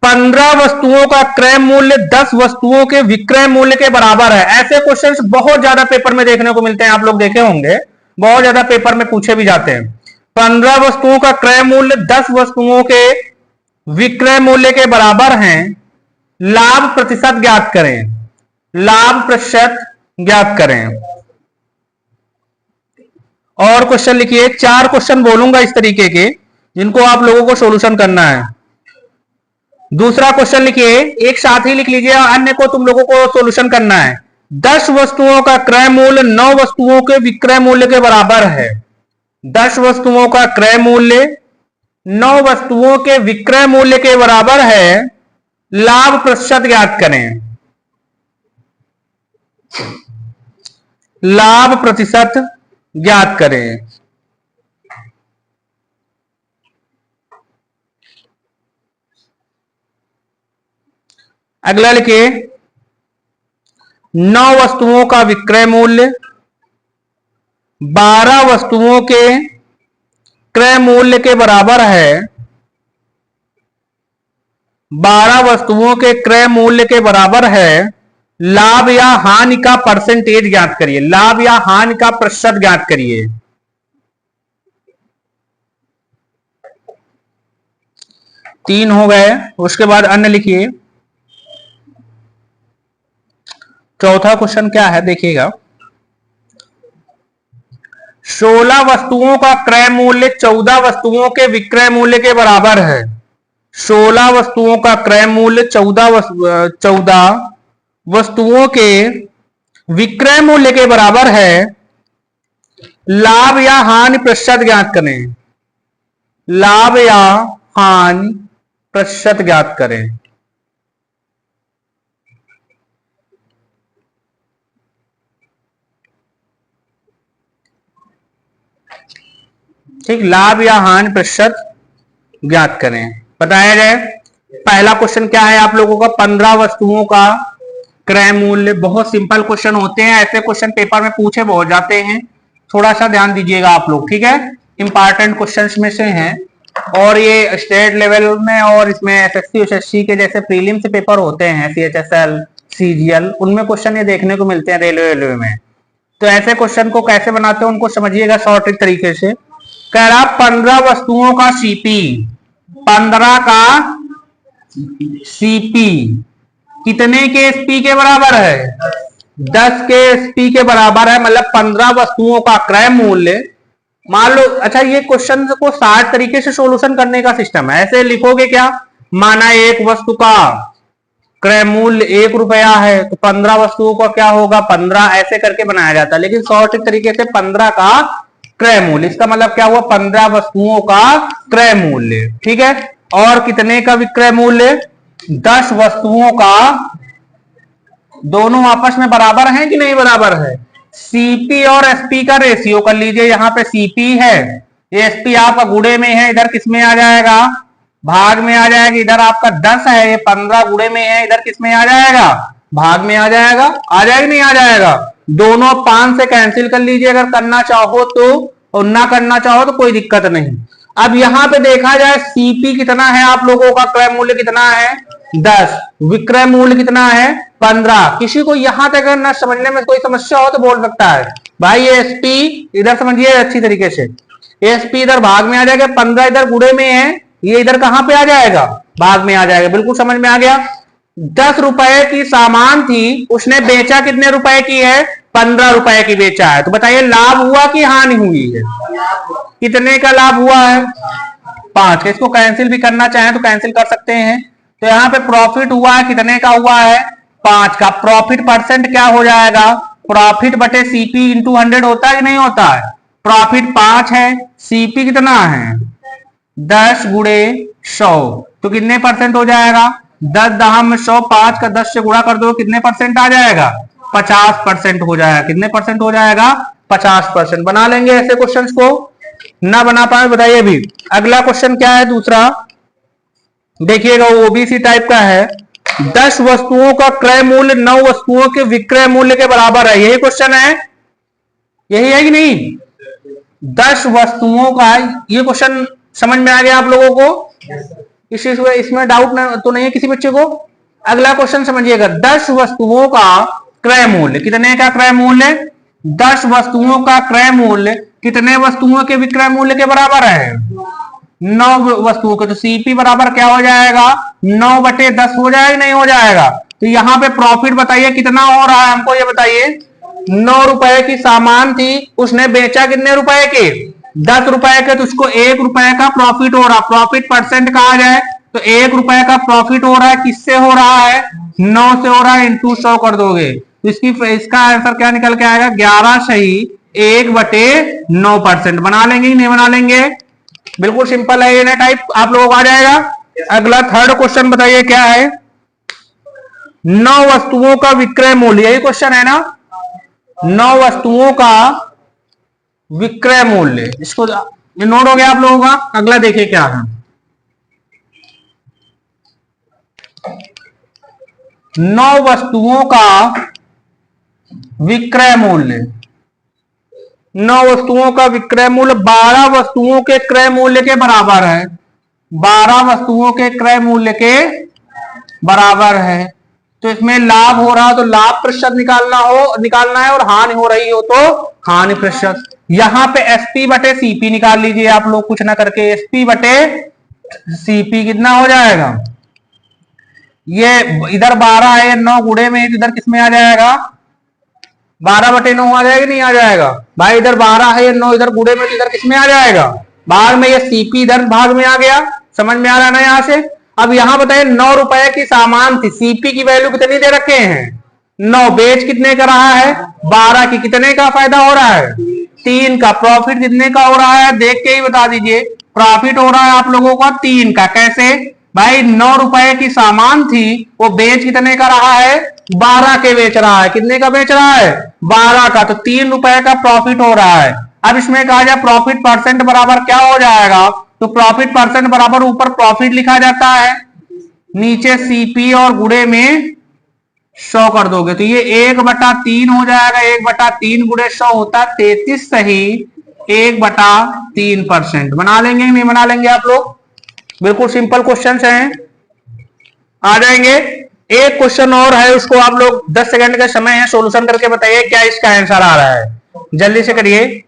15 वस्तुओं का क्रय मूल्य 10 वस्तुओं के विक्रय मूल्य के बराबर है। ऐसे क्वेश्चंस बहुत ज्यादा पेपर में देखने को मिलते हैं, आप लोग देखे होंगे, बहुत ज्यादा पेपर में पूछे भी जाते हैं। 15 वस्तुओं का क्रय मूल्य 10 वस्तुओं के विक्रय मूल्य के बराबर हैं। लाभ प्रतिशत ज्ञात करें। लाभ प्रतिशत ज्ञात करें। और क्वेश्चन लिखिए, 4 क्वेश्चन बोलूंगा इस तरीके के, जिनको आप लोगों को सॉल्यूशन करना है। दूसरा क्वेश्चन लिखिए, एक साथ ही लिख लीजिए, अन्य को तुम लोगों को सॉल्यूशन करना है। 10 वस्तुओं का क्रय मूल्य 9 वस्तुओं के विक्रय मूल्य के बराबर है। 10 वस्तुओं का क्रय मूल्य 9 वस्तुओं के विक्रय मूल्य के बराबर है। लाभ प्रतिशत ज्ञात करें। लाभ प्रतिशत ज्ञात करें। अगला लिखिए, 9 वस्तुओं का विक्रय मूल्य 12 वस्तुओं के क्रय मूल्य के बराबर है। 12 वस्तुओं के क्रय मूल्य के बराबर है। लाभ या हानि का परसेंटेज ज्ञात करिए। लाभ या हानि का प्रतिशत ज्ञात करिए। तीन हो गए। उसके बाद अन्य लिखिए। चौथा क्वेश्चन क्या है देखिएगा, 16 वस्तुओं का क्रय मूल्य 14 वस्तुओं के विक्रय मूल्य के बराबर है। 16 वस्तुओं का क्रय मूल्य 14 वस्तुओं के विक्रय मूल्य के बराबर है। लाभ या हानि प्रतिशत ज्ञात करें। लाभ या हानि प्रतिशत ज्ञात करें। ठीक, लाभ या हानि प्रतिशत ज्ञात करें। बताया जाए पहला क्वेश्चन क्या है आप लोगों का, 15 वस्तुओं का क्रय मूल्य। बहुत सिंपल क्वेश्चन होते हैं, ऐसे क्वेश्चन पेपर में पूछे बहुत जाते हैं, थोड़ा सा ध्यान दीजिएगा आप लोग, ठीक है। इंपॉर्टेंट क्वेश्चंस में से हैं और ये स्टेट लेवल में और इसमें एसएससी एसएससी के जैसे प्रीलिम से पेपर होते हैं, सीएचएसएल सीजीएल, उनमें क्वेश्चन ये देखने को मिलते हैं रेलवे में। तो ऐसे क्वेश्चन को कैसे बनाते हैं उनको समझिएगा शॉर्ट तरीके से। कह रहा 15 वस्तुओं का सीपी, 15 का सीपी कितने के एसपी के बराबर है? 10 के एसपी के बराबर है। मतलब 15 वस्तुओं का क्रय मूल्य, मान लो, अच्छा ये क्वेश्चन को 60 तरीके से सोल्यूशन करने का सिस्टम है। ऐसे लिखोगे क्या, माना एक वस्तु का क्रय मूल्य 1 रुपया है तो 15 वस्तुओं का क्या होगा 15, ऐसे करके बनाया जाता है। लेकिन शॉर्ट तरीके से 15 का क्रय मूल्य, इसका मतलब क्या हुआ 15 वस्तुओं का क्रय मूल्य, ठीक है। और कितने का विक्रय मूल्य? 10 वस्तुओं का। दोनों आपस में बराबर हैं कि नहीं बराबर है? सीपी और एसपी का रेशियो कर लीजिए। यहाँ पे सीपी है, एसपी आपका गुणे में है, इधर किस में आ जाएगा? भाग में आ जाएगा। इधर आपका 10 है, ये 15 गुणे में है, इधर किस में आ जाएगा? भाग में आ जाएगा। आ जाएगा नहीं आ जाएगा? दोनों 5 से कैंसिल कर लीजिए अगर करना चाहो तो, और ना करना चाहो तो कोई दिक्कत नहीं। अब यहाँ पे देखा जाए सीपी कितना है आप लोगों का, क्रय मूल्य कितना है 10, विक्रय मूल्य कितना है 15। किसी को यहाँ तक अगर न समझने में कोई समस्या हो तो बोल सकता है भाई ये एसपी इधर समझिए अच्छी तरीके से, एसपी इधर भाग में आ जाएगा, 15 इधर गुणे में है, ये इधर कहां पे आ जाएगा? भाग में आ जाएगा। बिल्कुल समझ में आ गया। 10 रुपए की सामान थी, उसने बेचा कितने रुपए की है? 15 रुपए की बेचा है। तो बताइए लाभ हुआ कि हानि हुई है? कितने का लाभ हुआ है? 5। इसको कैंसिल भी करना चाहें तो कैंसिल कर सकते हैं। तो यहाँ पे प्रॉफिट हुआ है, कितने का हुआ है? 5 का। प्रॉफिट परसेंट क्या हो जाएगा? प्रॉफिट बटे सीपी इंटू 100 होता है कि नहीं होता है? प्रॉफिट 5 है, सीपी कितना है 10 गुणे 100, तो कितने परसेंट हो जाएगा? 10 दहम 100, 5 का 10 से गुणा कर दो, कितने परसेंट आ जाएगा? 50% हो जाएगा। कितने परसेंट हो जाएगा? 50%। बना लेंगे ऐसे क्वेश्चंस को? ना बना पाए बताइए भी। अगला क्वेश्चन क्या है दूसरा, देखिएगा ओबीसी टाइप का है। 10 वस्तुओं का क्रय मूल्य 9 वस्तुओं के विक्रय मूल्य के बराबर है। यही क्वेश्चन है, यही है कि नहीं? 10 वस्तुओं का, ये क्वेश्चन समझ में आ गया आप लोगों को? इसमें डाउट तो नहीं है किसी बच्चे को? अगला क्वेश्चन समझिएगा। 10 वस्तुओं का क्रय मूल्य, कितने का क्रय मूल्य? 10 वस्तुओं का क्रय मूल्य कितने वस्तुओं के विक्रय मूल्य के बराबर है? 9 वस्तुओं के। तो सीपी बराबर क्या हो जाएगा? 9 बटे 10 हो जाएगा नहीं हो जाएगा? तो यहाँ पे प्रॉफिट बताइए कितना हो रहा है हमको ये बताइए। 9 रुपए की सामान थी, उसने बेचा कितने रुपए के? 10 रुपए के। तो उसको 1 रुपए का प्रॉफिट हो रहा। प्रॉफिट परसेंट कहा जाए तो 1 रुपए का प्रॉफिट हो रहा है, किससे हो रहा है? 9 से हो रहा है, इंटू 100 कर दोगे तो इसका आंसर क्या निकल के आएगा? 11 सही 1 बटे 9%। बना लेंगे नहीं बना लेंगे? बिल्कुल सिंपल है ये ना टाइप, आप लोगों को आ जाएगा। अगला थर्ड क्वेश्चन बताइए क्या है? 9 वस्तुओं का विक्रय मूल्य, यही क्वेश्चन है ना? 9 वस्तुओं का विक्रय मूल्य, इसको नोट हो गया आप लोगों का? अगला देखिए क्या है। 9 वस्तुओं का विक्रय मूल्य, 9 वस्तुओं का विक्रय मूल्य 12 वस्तुओं के क्रय मूल्य के बराबर है। 12 वस्तुओं के क्रय मूल्य के बराबर है। तो इसमें लाभ हो रहा तो लाभ प्रतिशत निकालना है, और हानि हो रही हो तो हानि प्रतिशत। यहां पे एसपी बटे सीपी निकाल लीजिए आप लोग कुछ ना करके। एसपी बटे सीपी कितना हो जाएगा? ये इधर 12 है, 9 गुणे में, इधर किसमें आ जाएगा? 12 बटे 9 आ जाएगा नहीं आ जाएगा? भाई इधर 12 है, 9 इधर गुणे में, इधर किसमें आ जाएगा? भाग में। ये सीपी इधर भाग में आ गया, समझ में आ रहा है ना यहाँ से? अब यहां बताइए 9 रुपए की सामान थी, सीपी की वैल्यू कितनी दे रखे हैं 9, बेच कितने का रहा है 12 की, कितने का फायदा हो रहा है 3 का, प्रॉफिट कितने का हो रहा है देख के ही बता दीजिए, प्रॉफिट हो रहा है आप लोगों का 3 का। कैसे भाई 9 रुपए की सामान थी, वो बेच कितने का रहा है 12 के बेच रहा है, कितने का बेच रहा है 12 का, तो 3 रुपए का प्रॉफिट हो रहा है। अब इसमें कहा जाए प्रॉफिट परसेंट बराबर क्या हो जाएगा, तो प्रॉफिट परसेंट बराबर ऊपर प्रॉफिट लिखा जाता है, नीचे सीपी और गुड़े में 100 कर दोगे, तो ये 1/3 हो जाएगा, 1/3 गुड़े 100 होता है 33 सही 1/3%। बना लेंगे नहीं बना लेंगे आप लोग, बिल्कुल सिंपल क्वेश्चन हैं, आ जाएंगे। एक क्वेश्चन और है, उसको आप लोग 10 सेकंड का समय है, सॉल्यूशन करके बताइए क्या इसका आंसर आ रहा है, जल्दी से करिए।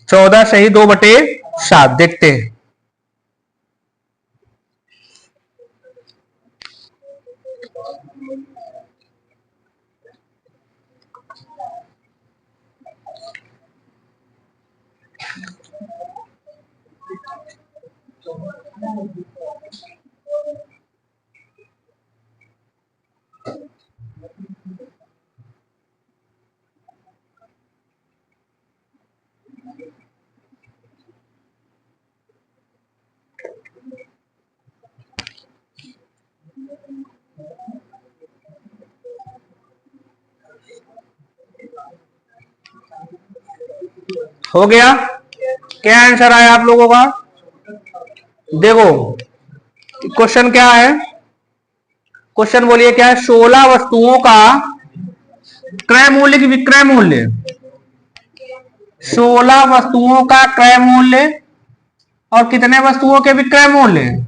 14 सही 2/7, देखते हैं। हो गया, क्या आंसर आया आप लोगों का, देखो क्वेश्चन क्या है, क्वेश्चन बोलिए क्या है, 16 वस्तुओं का क्रय मूल्य की विक्रय मूल्य, 16 वस्तुओं का क्रय मूल्य और कितने वस्तुओं के विक्रय मूल्य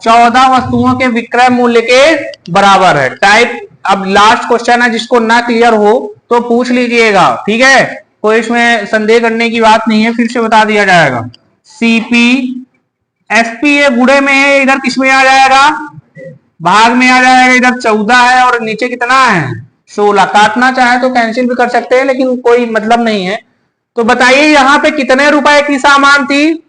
14 वस्तुओं के विक्रय मूल्य के बराबर है। टाइप अब लास्ट क्वेश्चन है, जिसको ना क्लियर हो तो पूछ लीजिएगा, ठीक है, कोई इसमें संदेह करने की बात नहीं है, फिर से बता दिया जाएगा। सीपी एसपी ये गुड़े में है, इधर किस में आ जाएगा भाग में आ जाएगा, इधर 14 है और नीचे कितना है 16, काटना चाहे तो कैंसिल भी कर सकते हैं लेकिन कोई मतलब नहीं है। तो बताइए यहाँ पे कितने रुपए की सामान थी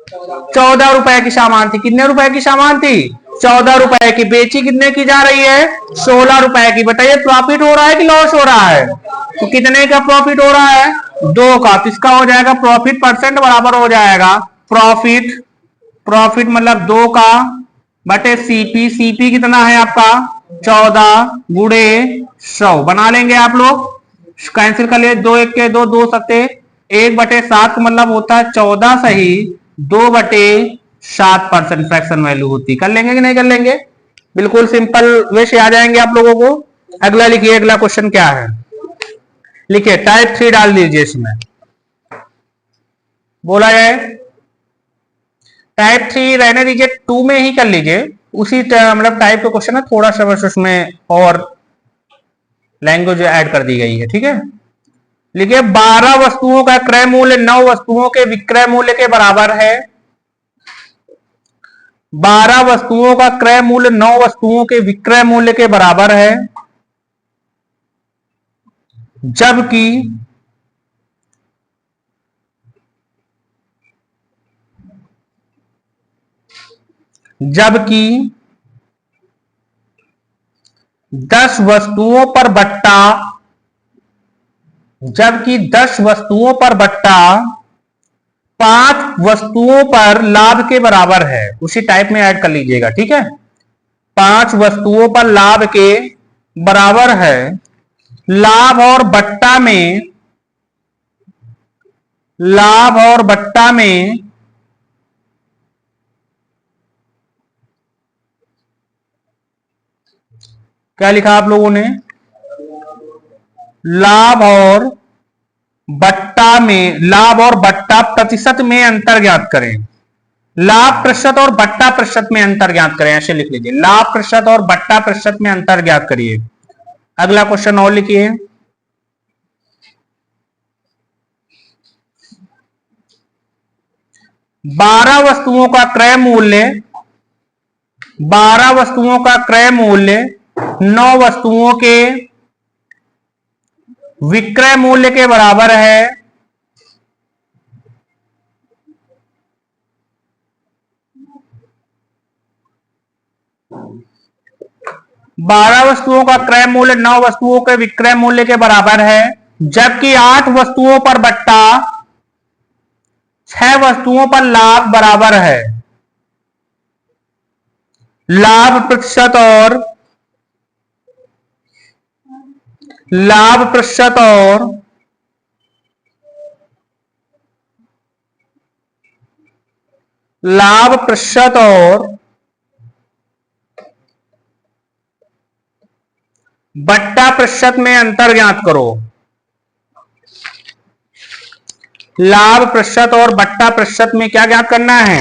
14 रुपए की सामान थी, कितने रुपए की सामान थी 14 रुपए की, बेची कितने की जा रही है 16 रुपए की, बताइए प्रॉफिट हो रहा है कि लॉस हो रहा है, तो कितने का प्रॉफिट हो रहा है 2 का, तो इसका हो जाएगा प्रॉफिट परसेंट बराबर हो जाएगा प्रॉफिट, प्रॉफिट मतलब 2 का बटे सीपी, सीपी कितना है आपका 14 गुड़े 100, बना लेंगे आप लोग, कैंसिल कर लिए, 2 1 के 2 2 सकते, 1/7 मतलब होता है 14 सही 2/7% फ्रैक्शन वैल्यू होती, कर लेंगे कि नहीं कर लेंगे, बिल्कुल सिंपल वे से आ जाएंगे आप लोगों को। अगला लिखिए, अगला क्वेश्चन क्या है, लिखिए टाइप 3 डाल दीजिए इसमें, बोला जाए टाइप 3 रहने दीजिए, 2 में ही कर लीजिए, उसी मतलब टाइप का क्वेश्चन है, थोड़ा सा बस उसमें और लैंग्वेज ऐड कर दी गई है, ठीक है। लिखिए 12 वस्तुओं का क्रय मूल्य 9 वस्तुओं के विक्रय मूल्य के बराबर है, 12 वस्तुओं का क्रय मूल्य 9 वस्तुओं के विक्रय मूल्य के बराबर है, जबकि जबकि 10 वस्तुओं पर बट्टा, जबकि 10 वस्तुओं पर बट्टा 5 वस्तुओं पर लाभ के बराबर है, उसी टाइप में ऐड कर लीजिएगा, ठीक है, 5 वस्तुओं पर लाभ के बराबर है, लाभ और बट्टा में, लाभ और बट्टा में क्या लिखा आप लोगों ने, लाभ और बट्टा में, लाभ और बट्टा प्रतिशत में अंतर ज्ञात करें, लाभ प्रतिशत और बट्टा प्रतिशत में अंतर ज्ञात करें, ऐसे लिख लीजिए, लाभ प्रतिशत और बट्टा प्रतिशत में अंतर ज्ञात करिए। अगला क्वेश्चन और लिखिए, बारह वस्तुओं का क्रय मूल्य, 12 वस्तुओं का क्रय मूल्य 9 वस्तुओं के विक्रय मूल्य के बराबर है, 12 वस्तुओं का क्रय मूल्य 9 वस्तुओं के विक्रय मूल्य के बराबर है, जबकि 8 वस्तुओं पर बट्टा 6 वस्तुओं पर लाभ बराबर है। लाभ प्रतिशत और लाभ प्रतिशत और लाभ प्रतिशत और बट्टा प्रतिशत में अंतर ज्ञात करो। लाभ प्रतिशत और बट्टा प्रतिशत में क्या ज्ञात करना है?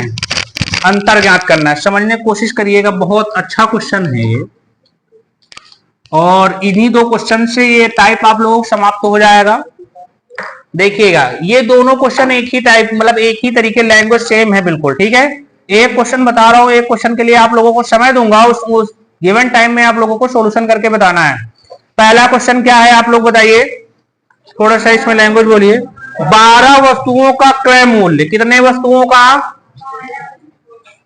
अंतर ज्ञात करना है। समझने की कोशिश करिएगा, बहुत अच्छा क्वेश्चन है ये, और इन्हीं दो क्वेश्चन से ये टाइप आप लोगों को समाप्त हो जाएगा। देखिएगा, ये दोनों क्वेश्चन एक ही टाइप, मतलब एक ही तरीके, लैंग्वेज सेम है बिल्कुल, ठीक है। एक क्वेश्चन बता रहा हूं, एक क्वेश्चन के लिए आप लोगों को समय दूंगा, उस गिवन टाइम में आप लोगों को सॉल्यूशन करके बताना है। पहला क्वेश्चन क्या है आप लोग बताइए, थोड़ा सा इसमें लैंग्वेज बोलिए। 12 वस्तुओं का क्रय मूल्य, कितने वस्तुओं का?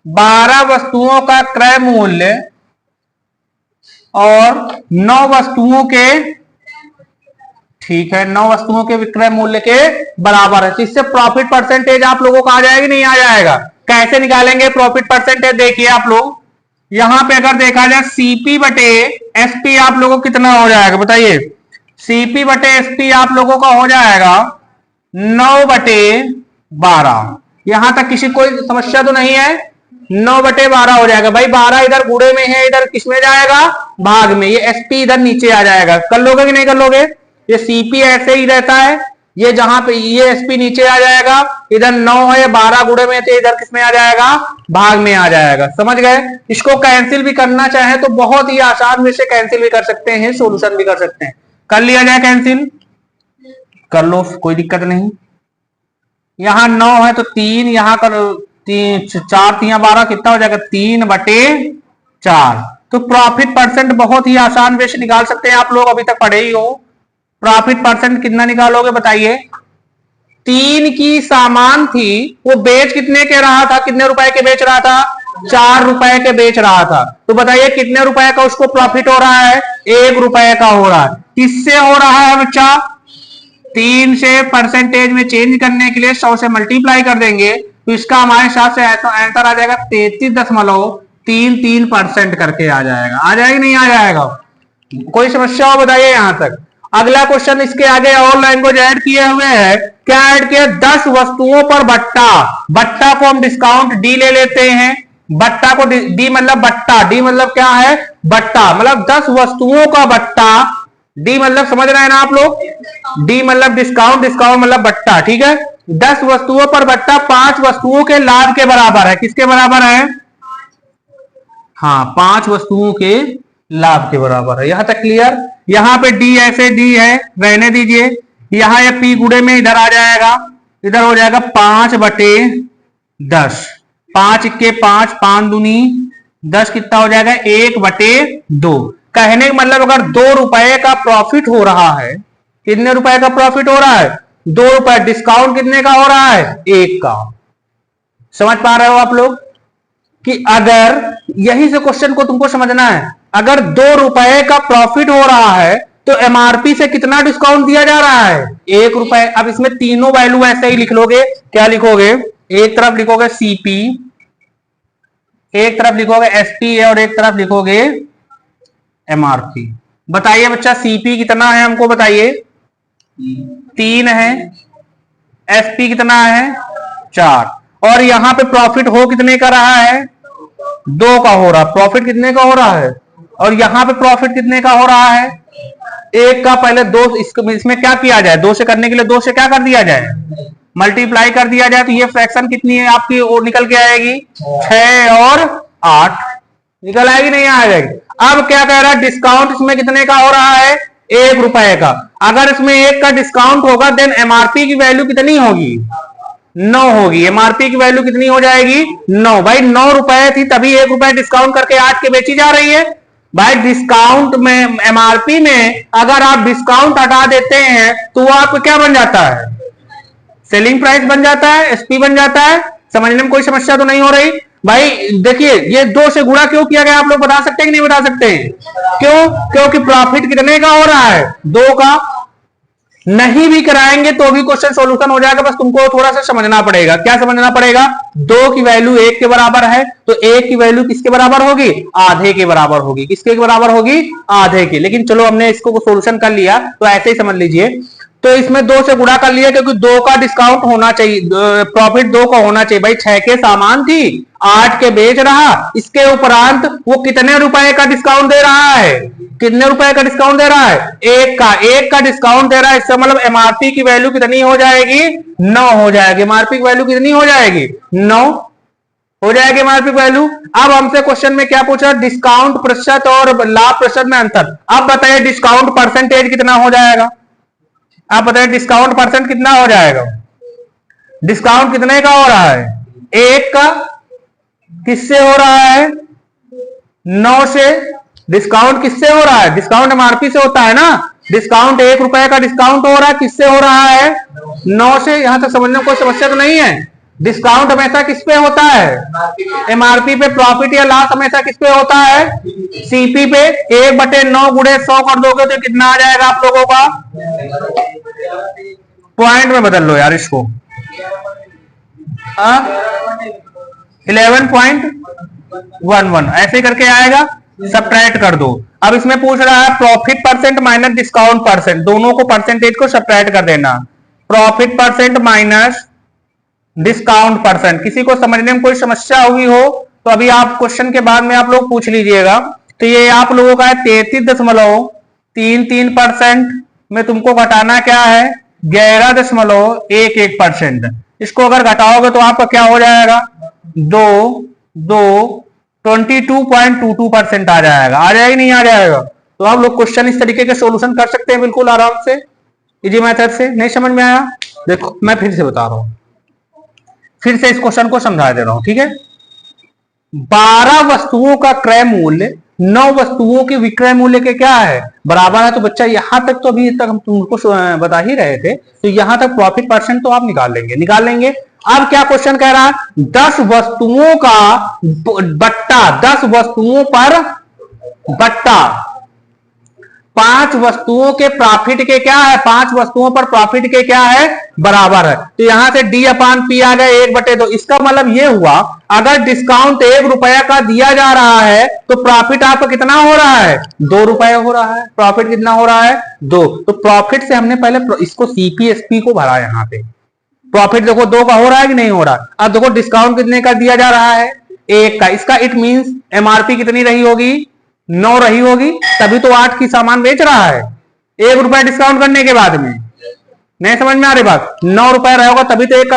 12 वस्तुओं का क्रय मूल्य और 9 वस्तुओं के, ठीक है, 9 वस्तुओं के विक्रय मूल्य के बराबर है। तो इससे प्रॉफिट परसेंटेज आप लोगों का आ जाएगा, नहीं आ जाएगा? कैसे निकालेंगे प्रॉफिट परसेंटेज? देखिए आप लोग, यहां पे अगर देखा जाए सीपी बटे एसपी आप लोगों को कितना हो जाएगा बताइए। सीपी बटे एसपी आप लोगों का हो जाएगा 9 बटे 12। यहां तक किसी कोई समस्या तो नहीं है? 9 बटे 12 हो जाएगा। भाई 12 इधर गुणे में है, इधर किसमें जाएगा? भाग में। ये एसपी इधर नीचे आ जाएगा। कर लोगे कि नहीं कर लोगे? ये सीपी ऐसे ही रहता है, ये जहां पे ये एसपी नीचे आ जाएगा, इधर 9 है, 12 गुणे में थे, इधर किसमें आ जाएगा? भाग में आ जाएगा। समझ गए? इसको कैंसिल भी करना चाहे तो बहुत ही आसान में से कैंसिल भी कर सकते हैं, सोल्यूशन भी कर सकते हैं। कर लिया जाए कैंसिल, कर लो, कोई दिक्कत नहीं। यहां 9 है तो 3, यहां कर 3, 4 3 12, कितना हो जाएगा? 3 बटे 4। तो प्रॉफिट परसेंट बहुत ही आसान वे से निकाल सकते हैं, आप लोग अभी तक पढ़े ही हो। प्रॉफिट परसेंट कितना निकालोगे बताइए? 3 की सामान थी, वो बेच कितने के रहा था? कितने रुपए के बेच रहा था? 4 रुपए के बेच रहा था। तो बताइए कितने रुपए का उसको प्रॉफिट हो रहा है? 1 रुपए का हो रहा है। किससे हो रहा है बच्चा? 3 से परसेंटेज में चेंज करने के लिए 100 से मल्टीप्लाई कर देंगे, तो इसका हमारे हिसाब से आंसर आ जाएगा 33.33% करके आ जाएगा। आ जाएगा नहीं आ जाएगा? कोई समस्या हो बताइए यहां तक। अगला क्वेश्चन, इसके आगे और लैंग्वेज ऐड किए हुए हैं। क्या ऐड किया? 10 वस्तुओं पर बट्टा। बट्टा को हम डिस्काउंट डी ले लेते हैं। बट्टा को डी मतलब बट्टा, डी मतलब क्या है? बट्टा, मतलब 10 वस्तुओं का बट्टा। डी मतलब समझ रहे हैं ना आप लोग? डी मतलब डिस्काउंट, डिस्काउंट मतलब बट्टा, ठीक है। 10 वस्तुओं पर बट्टा 5 वस्तुओं के लाभ के बराबर है। किसके बराबर है? हाँ, 5 वस्तुओं के लाभ के बराबर है। यहां तक क्लियर? यहां पे डी ऐसे डी है, रहने दीजिए। यहां ये पी गुणे में इधर आ जाएगा, इधर हो जाएगा 5 बटे 10। 5 के 5, 5 दूनी 10, कितना हो जाएगा? 1 बटे 2। कहने का मतलब अगर 2 रुपए का प्रॉफिट हो रहा है, कितने रुपए का प्रॉफिट हो रहा है? 2 रुपए। डिस्काउंट कितने का हो रहा है? 1 का। समझ पा रहे हो आप लोग कि अगर यही से क्वेश्चन को तुमको समझना है, अगर 2 रुपए का प्रॉफिट हो रहा है तो एमआरपी से कितना डिस्काउंट दिया जा रहा है? 1 रुपए। अब इसमें तीनों वैल्यू ऐसे ही लिख लोगे। क्या लिखोगे? एक तरफ लिखोगे सीपी, एक तरफ लिखोगे एसपी और एक तरफ लिखोगे एमआरपी। बताइए बच्चा, सीपी कितना है हमको बताइए? 3 है। एसपी कितना है? 4। और यहां पे प्रॉफिट हो कितने का रहा है? 2 का हो रहा। प्रॉफिट कितने का हो रहा है? और यहां पे प्रॉफिट कितने का हो रहा है? 1 का। पहले 2, इसमें क्या किया जाए? 2 से करने के लिए 2 से क्या कर दिया जाए? मल्टीप्लाई कर दिया जाए। तो ये फ्रैक्शन कितनी है आपकी? और निकल के आएगी 6 और 8 निकल आएगी, नहीं आ जाएगी? अब क्या कह रहा है? डिस्काउंट इसमें कितने का हो रहा है? 1 रुपए का। अगर इसमें 1 का डिस्काउंट होगा देन एमआरपी की वैल्यू कितनी होगी? 9 होगी। एमआरपी की वैल्यू कितनी हो जाएगी? 9। भाई 9 रुपए थी, तभी 1 रुपए डिस्काउंट करके 8 के बेची जा रही है। भाई डिस्काउंट में, एमआरपी में अगर आप डिस्काउंट हटा देते हैं तो वो आपको क्या बन जाता है? सेलिंग प्राइस बन जाता है, एसपी बन जाता है। समझने में कोई समस्या तो नहीं हो रही? भाई देखिए ये 2 से गुणा क्यों किया गया, आप लोग बता सकते हैं कि नहीं बता सकते हैं? क्यों? क्योंकि प्रॉफिट कितने का हो रहा है, 2 का। नहीं भी कराएंगे तो भी क्वेश्चन सॉल्यूशन हो जाएगा, बस तुमको थोड़ा सा समझना पड़ेगा। क्या समझना पड़ेगा? 2 की वैल्यू 1 के बराबर है, तो 1 की वैल्यू किसके बराबर होगी? आधे के बराबर होगी। किसके बराबर होगी? आधे के। लेकिन चलो हमने इसको सॉल्यूशन कर लिया, तो ऐसे ही समझ लीजिए। तो इसमें 2 से गुणा कर लिया, क्योंकि 2 का डिस्काउंट होना चाहिए, प्रॉफिट 2 का होना चाहिए। भाई 6 के सामान थी, 8 के बेच रहा, इसके उपरांत वो कितने रुपए का डिस्काउंट दे रहा है? कितने रुपए का डिस्काउंट दे रहा है? 1 का डिस्काउंट दे रहा है। इसका मतलब एमआरपी की वैल्यू कितनी हो जाएगी? 9 हो जाएगी। एमआरपी की वैल्यू कितनी हो जाएगी? 9 हो जाएगी एमआरपी वैल्यू। अब हमसे क्वेश्चन में क्या पूछा? डिस्काउंट प्रतिशत और लाभ प्रतिशत में अंतर। अब बताइए डिस्काउंट परसेंटेज कितना हो जाएगा? आप बताइए डिस्काउंट परसेंट कितना हो जाएगा? डिस्काउंट कितने का हो रहा है? 1 का। किससे हो रहा है? 9 से। डिस्काउंट किससे हो रहा है? डिस्काउंट एमआरपी से होता है ना। डिस्काउंट 1 रुपए का डिस्काउंट हो रहा है, किससे हो रहा है? 9 से। यहां तक समझने में कोई समस्या तो नहीं है। डिस्काउंट हमेशा किस पे होता है? एमआरपी पे। प्रॉफिट या लॉस हमेशा किस पे होता है? सीपी पे। 1/9 गुणे 100 कर दोगे तो कितना आ जाएगा आप लोगों का? पॉइंट में बदल लो यार इसको। 11.11 ऐसे करके आएगा। सब्ट्रैक्ट कर दो। अब इसमें पूछ रहा है profit percent minus discount percent, दोनों को परसेंटेज को सब्ट्रैक्ट कर देना। Profit percent minus discount percent. किसी को समझने में कोई समस्या हुई हो तो अभी आप क्वेश्चन के बाद में आप लोग पूछ लीजिएगा। तो ये आप लोगों का है 33.33% में तुमको घटाना क्या है? 11.11%। इसको अगर घटाओगे तो आपका क्या हो जाएगा? 22.22% आ जाएगा। आ जाएगा नहीं आ जाएगा? तो आप लोग क्वेश्चन इस तरीके के सॉल्यूशन कर सकते हैं बिल्कुल आराम से, इजी मेथड से। नहीं समझ में आया? देखो मैं फिर से बता रहा हूं, फिर से इस क्वेश्चन को समझा दे रहा हूं, ठीक है। 12 वस्तुओं का क्रय मूल्य 9 वस्तुओं के विक्रय मूल्य के क्या है? बराबर है। तो बच्चा यहां तक तो अभी तक हम तुमको बता ही रहे थे, तो यहां तक प्रॉफिट परसेंट तो आप निकाल लेंगे। अब क्या क्वेश्चन कह रहा है? 10 वस्तुओं का बट्टा, 10 वस्तुओं पर बट्टा, 5 वस्तुओं के प्रॉफिट के क्या है? 5 वस्तुओं पर प्रॉफिट के क्या है? बराबर है। तो यहां से D/P आ गया 1/2। इसका मतलब ये हुआ अगर डिस्काउंट 1 रुपया का दिया जा रहा है तो प्रॉफिट आपका कितना हो रहा है? 2 रुपये हो रहा है। प्रॉफिट कितना हो रहा है? 2। तो प्रॉफिट से हमने पहले इसको CPSP को भरा। यहां पे प्रॉफिट देखो 2 का हो रहा है कि नहीं हो रहा? अब देखो डिस्काउंट कितने का दिया जा रहा है? 1 का। इसका इट मींस एमआरपी कितनी रही होगी? 9 रही होगी, तभी तो 8 की सामान बेच रहा है 1 रुपया डिस्काउंट करने के बाद में। नहीं समझ में आ रही बात? 9 रुपया रहेगा तभी तो 1 का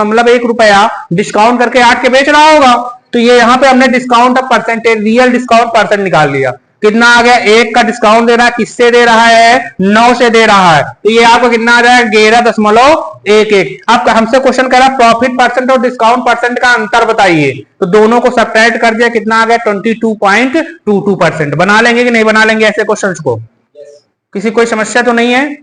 मतलब 1 रुपया डिस्काउंट करके 8 के बेच रहा होगा। तो ये यहाँ पे हमने discount percentage, real discount percent निकाल लिया। कितना आ गया? 1 का डिस्काउंट दे रहा है, किससे दे रहा है? 9 से दे रहा है। तो ये आपको कितना आ जाएगा? 11.11। अब हमसे क्वेश्चन कह रहा है प्रॉफिट परसेंट और डिस्काउंट परसेंट का अंतर बताइए। तो दोनों को सब्ट्रैक्ट कर दिया, कितना आ गया? 22.22%। बना लेंगे कि नहीं बना लेंगे ऐसे क्वेश्चन को? किसी कोई समस्या तो नहीं है?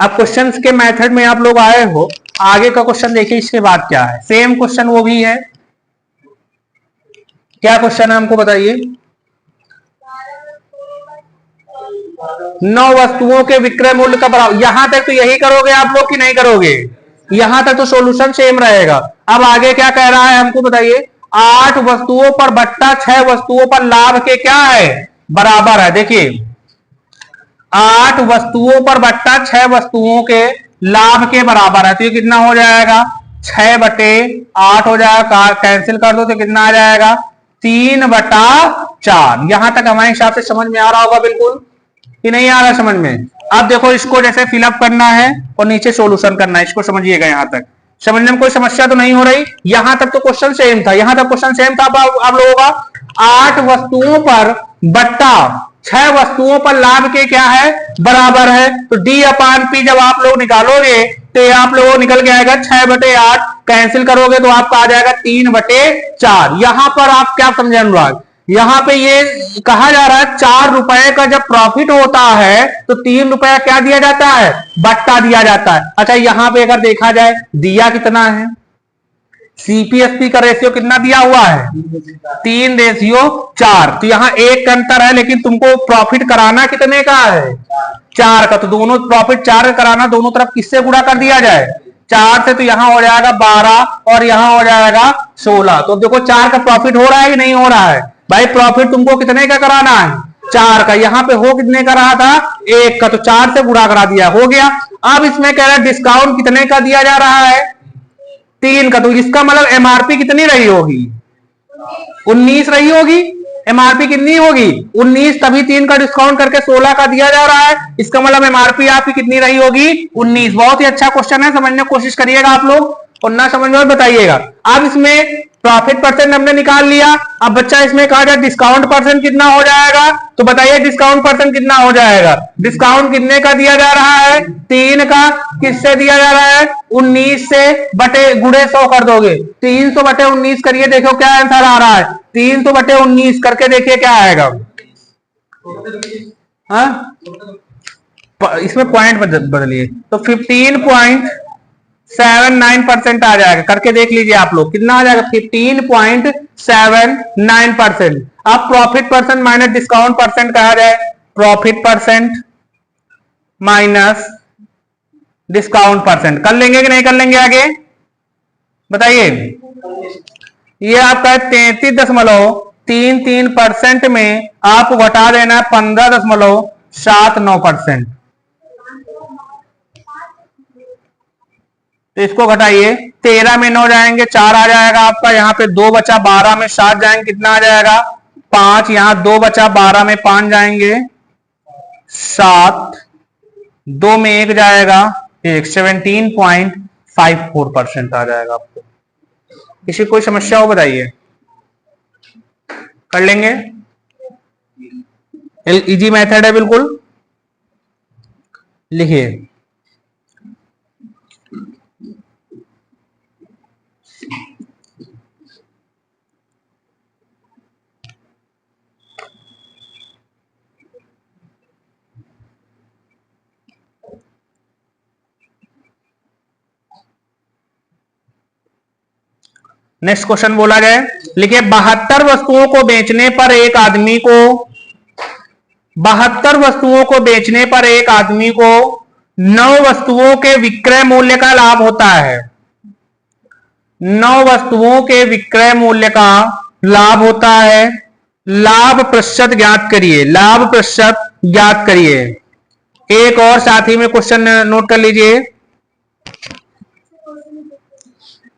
अब क्वेश्चन के मेथड में आप लोग आए हो, आगे का क्वेश्चन देखिए इसके बाद क्या है। सेम क्वेश्चन वो भी है। क्या क्वेश्चन है हमको बताइए? 9 वस्तुओं के विक्रय मूल्य का बराबर। यहां तक तो यही करोगे आप लोग कि नहीं करोगे? यहां तक तो सॉल्यूशन सेम रहेगा। अब आगे क्या कह रहा है हमको बताइए? 8 वस्तुओं पर बट्टा 6 वस्तुओं पर लाभ के क्या है? बराबर है। देखिए 8 वस्तुओं पर बट्टा 6 वस्तुओं के लाभ के बराबर है। तो ये कितना हो जाएगा? 6/8 हो जाएगा। कैंसिल कर दो तो कितना आ जाएगा? 3/4। यहां तक हमारे हिसाब से समझ में आ रहा होगा बिल्कुल कि नहीं आ रहा समझ में? अब देखो इसको जैसे फिलअप करना है और नीचे सॉल्यूशन करना है, इसको समझिएगा। यहां तक समझने में कोई समस्या तो नहीं हो रही? यहां तक तो क्वेश्चन सेम था, यहां तक क्वेश्चन सेम था आप लोगों का। 8 वस्तुओं पर बट्टा 6 वस्तुओं पर लाभ के क्या है? बराबर है। तो D/P जब आप लोग निकालोगे तो आप लोगों निकल के आएगा 6/8। कैंसिल करोगे तो आपका आ जाएगा 3/4। यहां पर आप क्या समझे अनुराग? यहां पे ये कहा जा रहा है 4 रुपए का जब प्रॉफिट होता है तो 3 रुपया क्या दिया जाता है? बट्टा दिया जाता है। अच्छा यहां पे अगर देखा जाए दिया कितना है? सीपीएसपी का रेशियो कितना दिया हुआ है? 3:4। तो यहाँ एक का अंतर है, लेकिन तुमको प्रॉफिट कराना कितने का है? 4 का। तो दोनों प्रॉफिट 4 कराना, दोनों तरफ किससे गुणा कर दिया जाए? 4 से। तो यहाँ हो जाएगा 12 और यहाँ हो जाएगा 16। तो देखो 4 का प्रॉफिट हो रहा है कि नहीं हो रहा है? भाई प्रॉफिट तुमको कितने का कराना है? 4 का। यहाँ पे हो कितने का रहा था? 1 का। तो 4 से गुणा करा दिया, हो गया। अब इसमें कह रहा है डिस्काउंट कितने का दिया जा रहा है? 3 का। तो इसका मतलब एमआरपी कितनी रही होगी? 19 रही होगी। एमआरपी कितनी होगी? 19। तभी 3 का डिस्काउंट करके 16 का दिया जा रहा है। इसका मतलब एमआरपी आपकी कितनी रही होगी? 19। बहुत ही अच्छा क्वेश्चन है, समझने की कोशिश करिएगा आप लोग और ना समझ में बताइएगा। अब इसमें प्रॉफिट परसेंट हमने निकाल लिया। अब बच्चा इसमें कहा जाए डिस्काउंट परसेंट कितना हो जाएगा? तो बताइए डिस्काउंट परसेंट कितना हो जाएगा? डिस्काउंट कितने का दिया जा रहा है? 3 का। किससे दिया जा रहा है? 19 से बटे गुणे 100 कर दोगे। 300 बटे 19 करिए, देखो क्या आंसर आ रहा है। 300 बटे 19 करके देखिए क्या आएगा। हाँ, इसमें पॉइंट बदलिए तो 15.79% आ जाएगा। करके देख लीजिए आप लोग, कितना आ जाएगा? 15.79%। अब profit percent minus discount percent कहा जाए। Profit percent minus discount percent कर लेंगे कि नहीं कर लेंगे? आगे बताइए। ये आपका 33.33% में आपको घटा देना है 15.79%। तो इसको घटाइए। 13 में 9 जाएंगे, 4 आ जाएगा आपका। यहाँ पे 2 बचा, 12 में 7 जाएंगे, कितना आ जाएगा? 5। यहाँ 2 बचा, 12 में 5 जाएंगे, 7। 2 में 1 जाएगा, 1। 17.54% आ जाएगा आपको। किसी कोई समस्या हो बताइए, कर लेंगे। इजी मेथड है बिल्कुल। लिखिए नेक्स्ट क्वेश्चन बोला जाए। लिखिए 72 वस्तुओं को बेचने पर एक आदमी को 72 वस्तुओं को बेचने पर एक आदमी को 9 वस्तुओं के विक्रय मूल्य का लाभ होता है। 9 वस्तुओं के विक्रय मूल्य का लाभ होता है। लाभ प्रतिशत ज्ञात करिए। लाभ प्रतिशत ज्ञात करिए। एक और साथी में क्वेश्चन नोट कर लीजिए।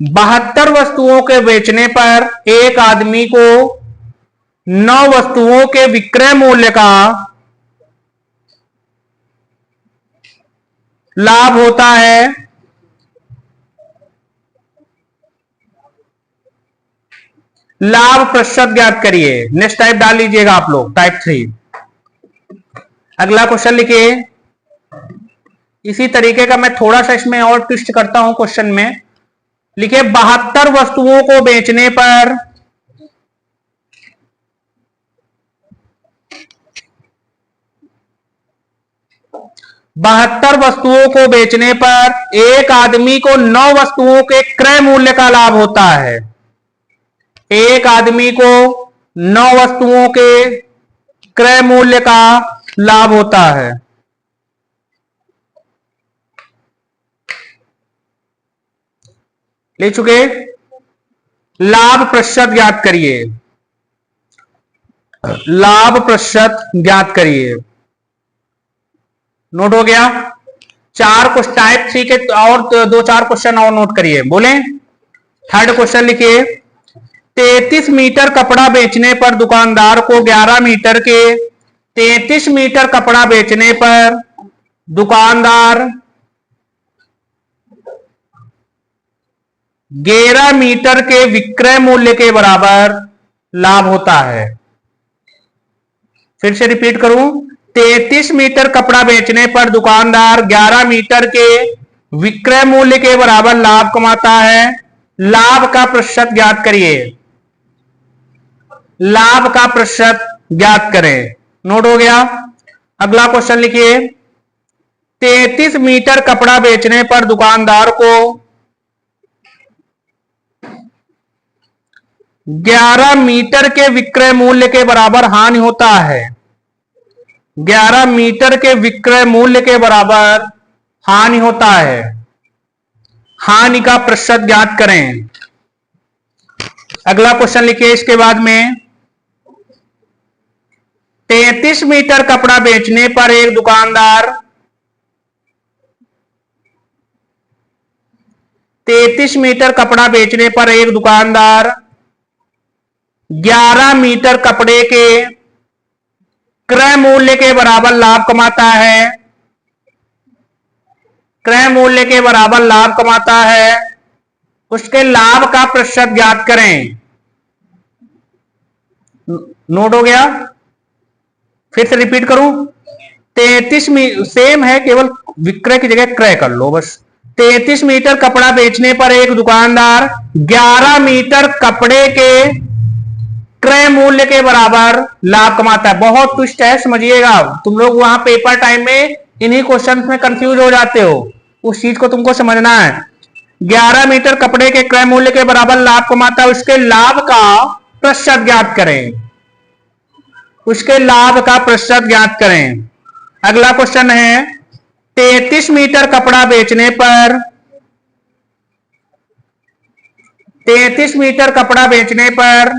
72 वस्तुओं के बेचने पर एक आदमी को 9 वस्तुओं के विक्रय मूल्य का लाभ होता है। लाभ प्रतिशत ज्ञात करिए। नेक्स्ट टाइप डाल लीजिएगा आप लोग, टाइप 3। अगला क्वेश्चन लिखिए। इसी तरीके का मैं थोड़ा सा इसमें और ट्विस्ट करता हूं क्वेश्चन में। लिखिए 72 वस्तुओं को बेचने पर 72 वस्तुओं को बेचने पर एक आदमी को 9 वस्तुओं के क्रय मूल्य का लाभ होता है। एक आदमी को 9 वस्तुओं के क्रय मूल्य का लाभ होता है। ले चुके। लाभ प्रतिशत ज्ञात करिए। लाभ प्रतिशत ज्ञात करिए। नोट हो गया। चार कुछ टाइप 3 के और 2-4 क्वेश्चन और नोट करिए। बोले थर्ड क्वेश्चन लिखिए। 33 मीटर कपड़ा बेचने पर दुकानदार को 11 मीटर के 33 मीटर कपड़ा बेचने पर दुकानदार 11 मीटर के विक्रय मूल्य के बराबर लाभ होता है। फिर से रिपीट करूं। 33 मीटर कपड़ा बेचने पर दुकानदार 11 मीटर के विक्रय मूल्य के बराबर लाभ कमाता है। लाभ का प्रतिशत ज्ञात करिए। लाभ का प्रतिशत ज्ञात करें। नोट हो गया। अगला क्वेश्चन लिखिए। 33 मीटर कपड़ा बेचने पर दुकानदार को 11 मीटर के विक्रय मूल्य के बराबर हानि होता है। 11 मीटर के विक्रय मूल्य के बराबर हानि होता है। हानि का प्रतिशत ज्ञात करें। अगला क्वेश्चन लिखिए इसके बाद में। 33 मीटर कपड़ा बेचने पर एक दुकानदार 33 मीटर कपड़ा बेचने पर एक दुकानदार 11 मीटर कपड़े के क्रय मूल्य के बराबर लाभ कमाता है। क्रय मूल्य के बराबर लाभ कमाता है। उसके लाभ का प्रतिशत ज्ञात करें। नोट हो गया? फिर से रिपीट करूं। 33 सेम है, केवल विक्रय की जगह क्रय कर लो बस। 33 मीटर कपड़ा बेचने पर एक दुकानदार 11 मीटर कपड़े के क्रय मूल्य के बराबर लाभ कमाता है। बहुत ट्विस्ट है, समझिएगा। तुम लोग वहां पेपर टाइम में इन्हीं क्वेश्चन में कंफ्यूज हो जाते हो, उस चीज को तुमको समझना है। 11 मीटर कपड़े के क्रय मूल्य के बराबर लाभ कमाता है। उसके लाभ का प्रतिशत ज्ञात करें। उसके लाभ का प्रतिशत ज्ञात करें। अगला क्वेश्चन है 33 मीटर कपड़ा बेचने पर 33 मीटर कपड़ा बेचने पर,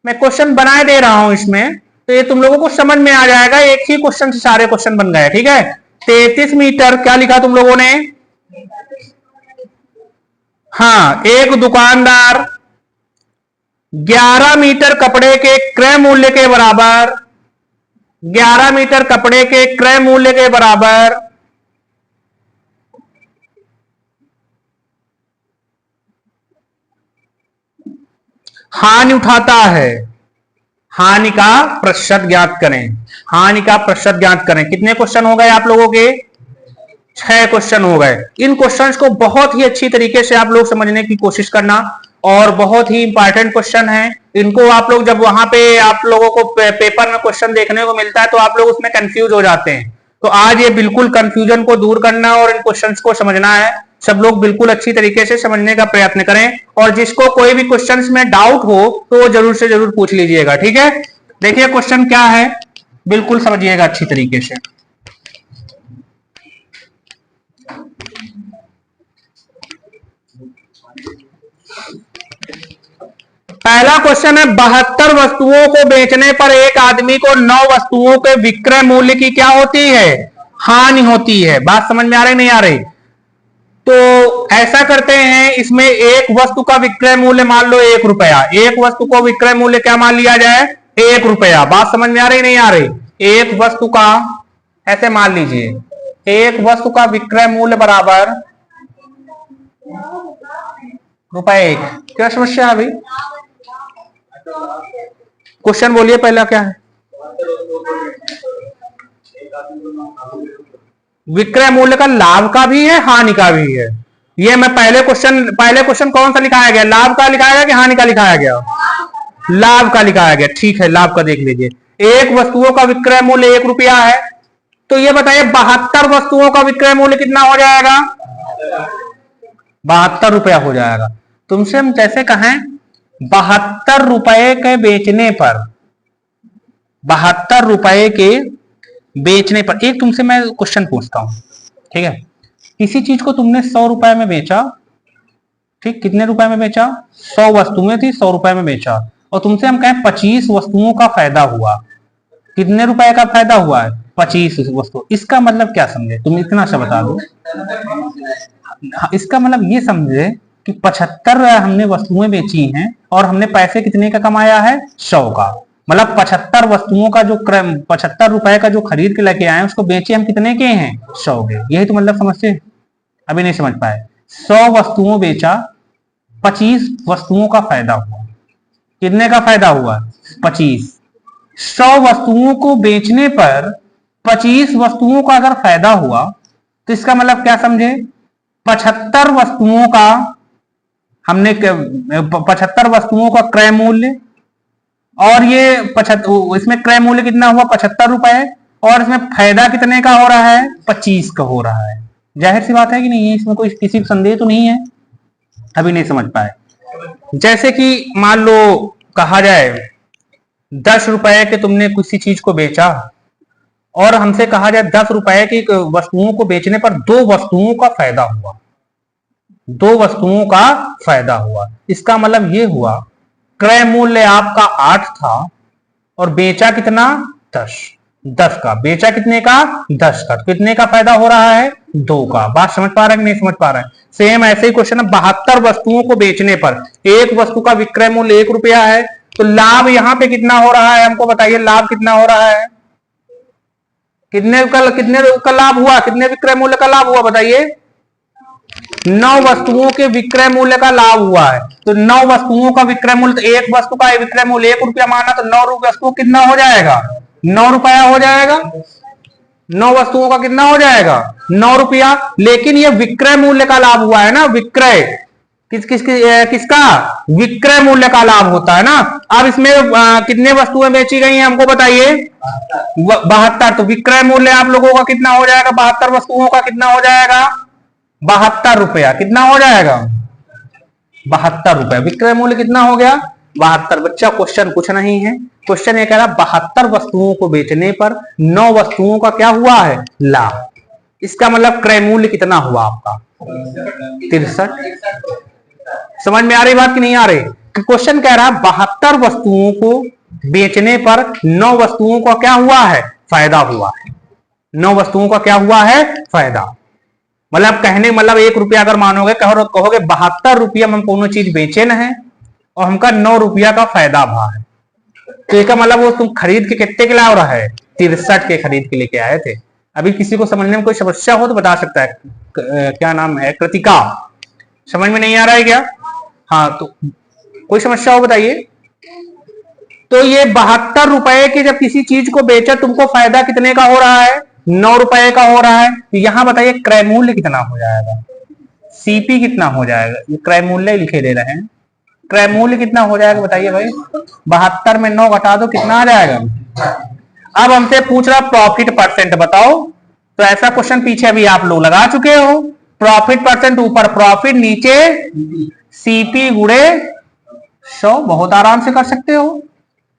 मैं क्वेश्चन बनाए दे रहा हूं इसमें, तो ये तुम लोगों को समझ में आ जाएगा। एक ही क्वेश्चन से सारे क्वेश्चन बन गए, ठीक है। 33 मीटर क्या लिखा तुम लोगों ने? हाँ, एक दुकानदार 11 मीटर कपड़े के क्रय मूल्य के बराबर 11 मीटर कपड़े के क्रय मूल्य के बराबर हानि उठाता है। हानि का प्रतिशत ज्ञात करें। हानि का प्रतिशत ज्ञात करें। कितने क्वेश्चन हो गए आप लोगों के? 6 क्वेश्चन हो गए। इन क्वेश्चंस को बहुत ही अच्छी तरीके से आप लोग समझने की कोशिश करना, और बहुत ही इंपॉर्टेंट क्वेश्चन है। इनको आप लोग जब वहां पे आप लोगों को पेपर में क्वेश्चन देखने को मिलता है तो आप लोग उसमें कंफ्यूज हो जाते हैं। तो आज ये बिल्कुल कंफ्यूजन को दूर करना और इन क्वेश्चंस को समझना है। सब लोग बिल्कुल अच्छी तरीके से समझने का प्रयत्न करें, और जिसको कोई भी क्वेश्चंस में डाउट हो तो वो जरूर से जरूर पूछ लीजिएगा, ठीक है। देखिए क्वेश्चन क्या है, बिल्कुल समझिएगा अच्छी तरीके से। पहला क्वेश्चन है 72 वस्तुओं को बेचने पर एक आदमी को 9 वस्तुओं के विक्रय मूल्य की क्या होती है? हानि होती है। बात समझ में आ रही नहीं आ रही? तो ऐसा करते हैं, इसमें एक वस्तु का विक्रय मूल्य मान लो 1 रुपया। एक वस्तु को विक्रय मूल्य क्या मान लिया जाए? 1 रुपया। बात समझ में आ रही नहीं आ रही? एक वस्तु का ऐसे मान लीजिए, एक वस्तु का विक्रय मूल्य बराबर ₹1। क्या समस्या है अभी? क्वेश्चन बोलिए पहला क्या है? विक्रय मूल्य का लाभ का भी है, हानि का भी है। ये मैं पहले क्वेश्चन कौन सा लिखाया गया? लाभ का लिखाया गया कि हानि का लिखाया गया? लाभ का लिखाया गया। ठीक है, लाभ का देख लीजिए। एक वस्तुओं का विक्रय मूल्य 1 रुपया है, तो ये बताइए 72 वस्तुओं का विक्रय मूल्य कितना हो जाएगा? 72 रुपया हो जाएगा। तुमसे हम जैसे कहें 72 रुपए के बेचने पर, 72 रुपए के बेचने पर, एक तुमसे मैं क्वेश्चन पूछता हूं, ठीक है। किसी चीज को तुमने 100 रुपए में बेचा, ठीक, कितने रुपए में बेचा? 100 वस्तुएं थी, 100 रुपए में बेचा, और तुमसे हम कहें 25 वस्तुओं का फायदा हुआ। कितने रुपए का फायदा हुआ है? 25 वस्तु। इसका मतलब क्या समझे तुम? इतना सा बता दो। इसका मतलब ये समझे कि 75 हमने वस्तुएं बेची हैं और हमने पैसे कितने का कमाया है? 100 का। मतलब 75 वस्तुओं का जो 75 रुपए का जो खरीद के लेके आए उसको बेचे हम कितने के हैं? 100 के। यही तो मतलब समझते? अभी नहीं समझ पाए। 100 वस्तुओं बेचा, 25 वस्तुओं का फायदा हुआ। कितने का फायदा हुआ? 25। 100 वस्तुओं को बेचने पर 25 वस्तुओं का अगर फायदा हुआ तो इसका मतलब क्या समझे? 75 वस्तुओं का हमने 75 वस्तुओं का क्रय मूल्य, और ये इसमें क्रय मूल्य कितना हुआ? 75 रुपए, और इसमें फायदा कितने का हो रहा है? 25 का हो रहा है। जाहिर सी बात है कि नहीं? इसमें कोई किसी संदेह तो नहीं है? अभी नहीं समझ पाए। जैसे कि मान लो कहा जाए 10 रुपए के तुमने किसी चीज को बेचा और हमसे कहा जाए 10 रुपए की वस्तुओं को बेचने पर 2 वस्तुओं का फायदा हुआ, 2 वस्तुओं का फायदा हुआ। इसका मतलब ये हुआ क्रय मूल्य आपका 8 था और बेचा कितना 10 का, बेचा कितने का 10 का, तो कितने का फायदा हो रहा है 2 का। बात समझ पा रहे हैं कि नहीं समझ पा रहे हैं? सेम ऐसे ही क्वेश्चन है, 72 वस्तुओं को बेचने पर एक वस्तु का विक्रय मूल्य 1 रुपया है, तो लाभ यहां पे कितना हो रहा है हमको बताइए, लाभ कितना हो रहा है, कितने का लाभ हुआ, कितने विक्रय मूल्य का लाभ हुआ बताइए, 9 वस्तुओं के विक्रय मूल्य का लाभ हुआ है। तो 9 वस्तुओं का विक्रय मूल्य, तो एक वस्तु का विक्रय मूल्य 1 रुपया माना, तो 9 वस्तुओं कितना हो जाएगा 9 रुपया हो जाएगा, 9 वस्तुओं का कितना हो जाएगा 9 रुपया। लेकिन ये विक्रय मूल्य का लाभ हुआ है ना, विक्रय किसका विक्रय मूल्य का लाभ होता है ना। अब इसमें कितने वस्तुएं बेची गई हैं हमको बताइए 72, तो विक्रय मूल्य आप लोगों का कितना हो जाएगा, 72 वस्तुओं का कितना हो जाएगा 72 रुपया, कितना हो जाएगा 72 रुपया, विक्रय मूल्य कितना हो गया 72। बच्चा क्वेश्चन कुछ नहीं है, क्वेश्चन ये कह रहा 72 वस्तुओं को बेचने पर 9 वस्तुओं का क्या हुआ है लाभ। इसका मतलब क्रय मूल्य कितना हुआ आपका 63। समझ में आ रही बात कि नहीं आ रही? क्वेश्चन कह रहा है 72 वस्तुओं को बेचने पर 9 वस्तुओं का क्या हुआ है फायदा हुआ है, 9 वस्तुओं का क्या हुआ है फायदा। मतलब कहने मतलब 1 रुपया अगर मानोगे कहोगे 72 रुपया हम कोनो चीज बेचे न है और हमका 9 रुपया का फायदा भा है, तो इसका मतलब वो तुम खरीद के कितने के ला रहा है 63 के खरीद के लेके आए थे। अभी किसी को समझने में कोई समस्या हो तो बता सकता है, क्या नाम है कृतिका, समझ में नहीं आ रहा है क्या? हाँ, तो कोई समस्या हो बताइए। तो ये 72 रुपए की जब किसी चीज को बेचा तुमको फायदा कितने का हो रहा है 9 रुपए का हो रहा है, तो यहां बताइए क्रय मूल्य कितना हो जाएगा, सीपी कितना हो जाएगा, ये क्रय मूल्य लिखे दे रहे हैं, क्रय मूल्य कितना हो जाएगा बताइए भाई, 72 में 9 घटा दो कितना आ जाएगा। अब हमसे पूछ रहा प्रॉफिट परसेंट बताओ, तो ऐसा क्वेश्चन पीछे अभी आप लोग लगा चुके हो, प्रॉफिट परसेंट ऊपर प्रॉफिट नीचे सीपी गुणे 100, बहुत आराम से कर सकते हो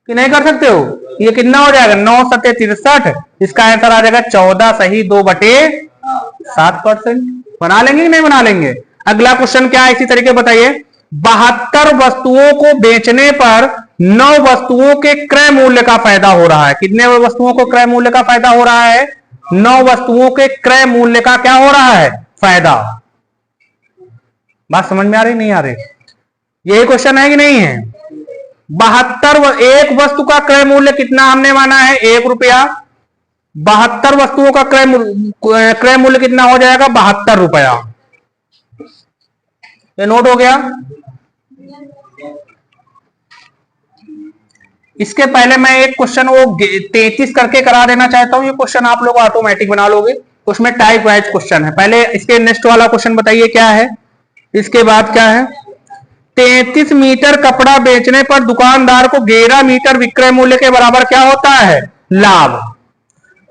कि नहीं कर सकते हो। ये कितना हो जाएगा 9 सत्ते 63, इसका आंसर आ जाएगा 14 सही 2/7%। बना लेंगे कि नहीं बना लेंगे? अगला क्वेश्चन क्या है इसी तरीके बताइए, 72 वस्तुओं को बेचने पर 9 वस्तुओं के क्रय मूल्य का फायदा हो रहा है। कितने वस्तुओं को क्रय मूल्य का फायदा हो रहा है 9 वस्तुओं के क्रय मूल्य का क्या हो रहा है फायदा। बात समझ में आ रही नहीं आ रही? यही क्वेश्चन है कि नहीं है? 72 एक वस्तु का क्रय मूल्य कितना हमने माना है 1 रुपया, 72 वस्तुओं का क्रय मूल्य कितना हो जाएगा 72 रुपया। ये नोट हो गया। इसके पहले मैं एक क्वेश्चन वो 33 करके करा देना चाहता हूं, ये क्वेश्चन आप लोग ऑटोमेटिक बना लोगे, उसमें टाइप वाइज क्वेश्चन है। पहले इसके नेक्स्ट वाला क्वेश्चन बताइए क्या है, इसके बाद क्या है, 33 मीटर कपड़ा बेचने पर दुकानदार को 11 मीटर विक्रय मूल्य के बराबर क्या होता है लाभ।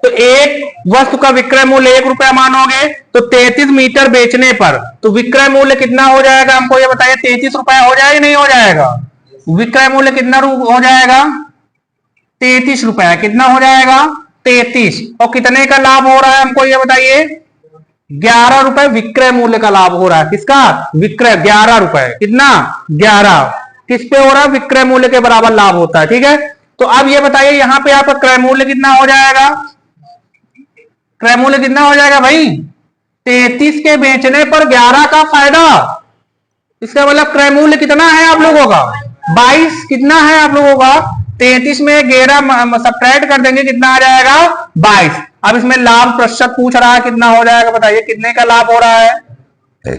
तो एक वस्तु का विक्रय मूल्य 1 रुपया मानोगे तो 33 मीटर बेचने पर तो विक्रय मूल्य कितना हो जाएगा हमको ये बताइए, 33 रुपया हो जाएगा नहीं हो जाएगा? विक्रय मूल्य कितना हो जाएगा 33 रुपया, कितना हो जाएगा 33, और कितने का लाभ हो रहा है हमको ये बताइए 11 रुपए विक्रय मूल्य का लाभ हो रहा है। किसका विक्रय 11 रुपए, कितना 11, किस पे हो रहा है विक्रय मूल्य के बराबर लाभ होता है। ठीक है, तो अब ये बताइए यहां पे आपका क्रय मूल्य कितना हो जाएगा, क्रय मूल्य कितना हो जाएगा भाई 33 के बेचने पर 11 का फायदा, इसका मतलब क्रय मूल्य कितना है आप लोगों का 22, कितना है आप लोगों का 33 में 11 सब्ट्रैक्ट कर देंगे कितना आ जाएगा 22। अब इसमें लाभ प्रतिशत पूछ रहा है कितना हो जाएगा बताइए, कितने का लाभ हो रहा है